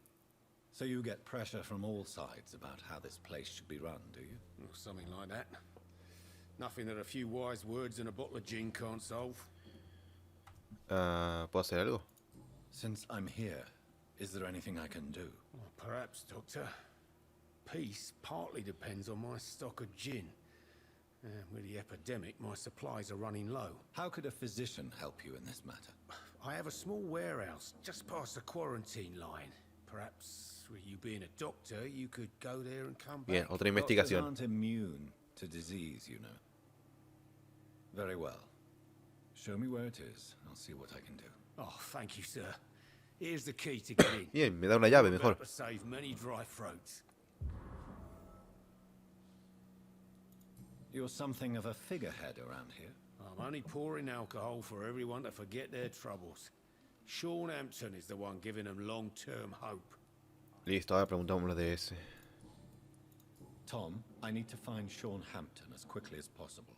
So you get pressure from all sides about how this place should be run, do you? Well, something like that. Nothing that a few wise words and a bottle of gin can't solve. ¿Puedo hacer algo? Since I'm here, is there anything I can do? Well, perhaps, Doctor. Peace partly depends on my stock of gin. With the epidemic, my supplies are running low. How could a physician help you in this matter? I have a small warehouse just past the quarantine line. Perhaps, with you being a doctor, you could go there and come back. Bien, otra Doctors investigación. aren't immune to disease, you know. Very well. Show me where it is. I'll see what I can do. Oh, thank you, sir. Here's the key to get in. Bien, me da una llave We're mejor. about to save many dry throats. You're something of a figurehead around here. I'm only pouring alcohol for everyone to forget their troubles. Sean Hampton is the one giving them long-term hope. Listo, ahora preguntámoslo de ese. Tom, I need to find Sean Hampton as quickly as possible.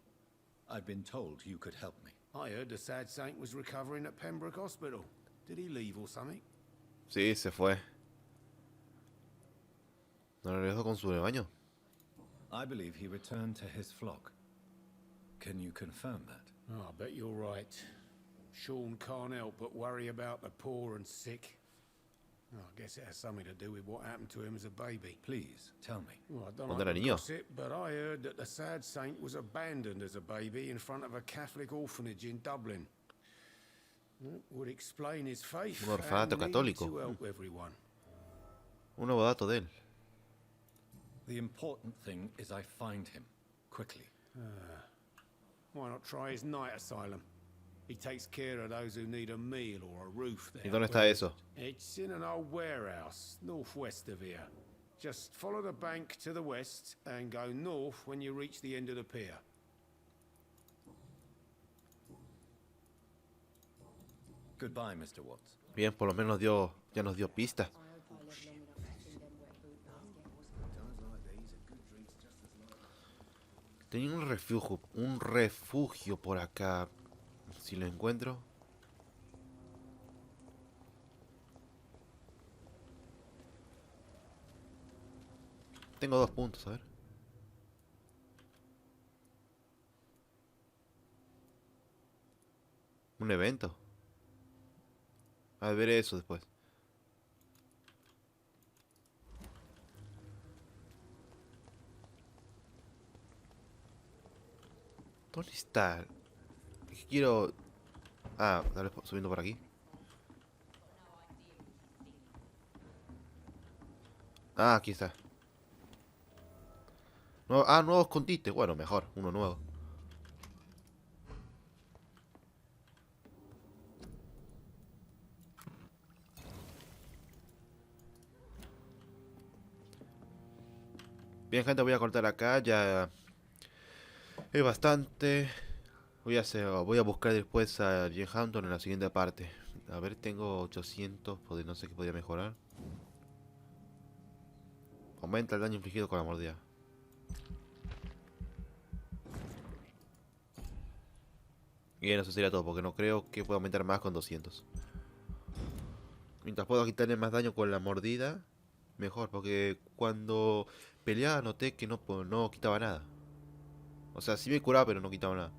I've been told you could help me. I heard the sad saint was recovering at Pembroke Hospital. Did he leave or something? Sí, se fue. ¿No regresó con su rebaño? I believe he returned to his flock. Can you confirm that? Oh, I bet you're right. Sean can't help but worry about the poor and sick. Oh, I guess it has something to do with what happened to him as a baby. Please, tell me. Well, I don't Cuando know era niño. gossip, but I heard that the sad saint was abandoned as a baby in front of a Catholic orphanage in Dublin. That would explain his faith Un orfanato and need católico. to help everyone. Un nuevo dato de él. The important thing is I find him quickly. Why not try his night asylum? He takes care of those who need a meal or a roof there. ¿Y dónde está eso? It's in an old warehouse, northwest of here. Just follow the bank to the west and go north when you reach the end of the pier. Goodbye, Mr. Watts. Bien, por lo menos ya nos dio pistas. Tenía un refugio por acá. Si lo encuentro. Tengo 2 puntos, a ver. Un evento. A ver eso después. ¿Dónde está? Es que quiero... Ah, tal vez subiendo por aquí. Ah, aquí está. Nuevo escondite. Bueno, mejor, uno nuevo. Bien, gente, voy a cortar acá. Ya es bastante. Voy a buscar después a Sean Hampton en la siguiente parte. A ver, tengo 800, no sé qué podría mejorar. Aumenta el daño infligido con la mordida. Y eso sería todo, porque no creo que pueda aumentar más con 200. Mientras puedo quitarle más daño con la mordida, mejor, porque cuando peleaba noté que no quitaba nada. O sea, sí me curaba, pero no quitaba nada.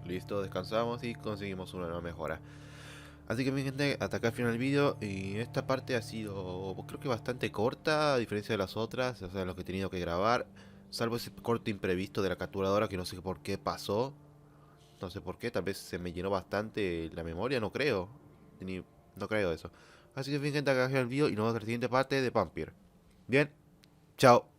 Listo, descansamos y conseguimos una nueva mejora. Así que mi gente, hasta acá el final del vídeo. Y esta parte ha sido, creo que bastante corta, a diferencia de las otras, o sea, lo que he tenido que grabar. Salvo ese corte imprevisto de la capturadora que no sé por qué pasó. No sé por qué, tal vez se me llenó bastante la memoria, no creo. No creo eso. Así que mi gente, acá el vídeo y nos vemos en la siguiente parte de Vampyr. Bien, chao.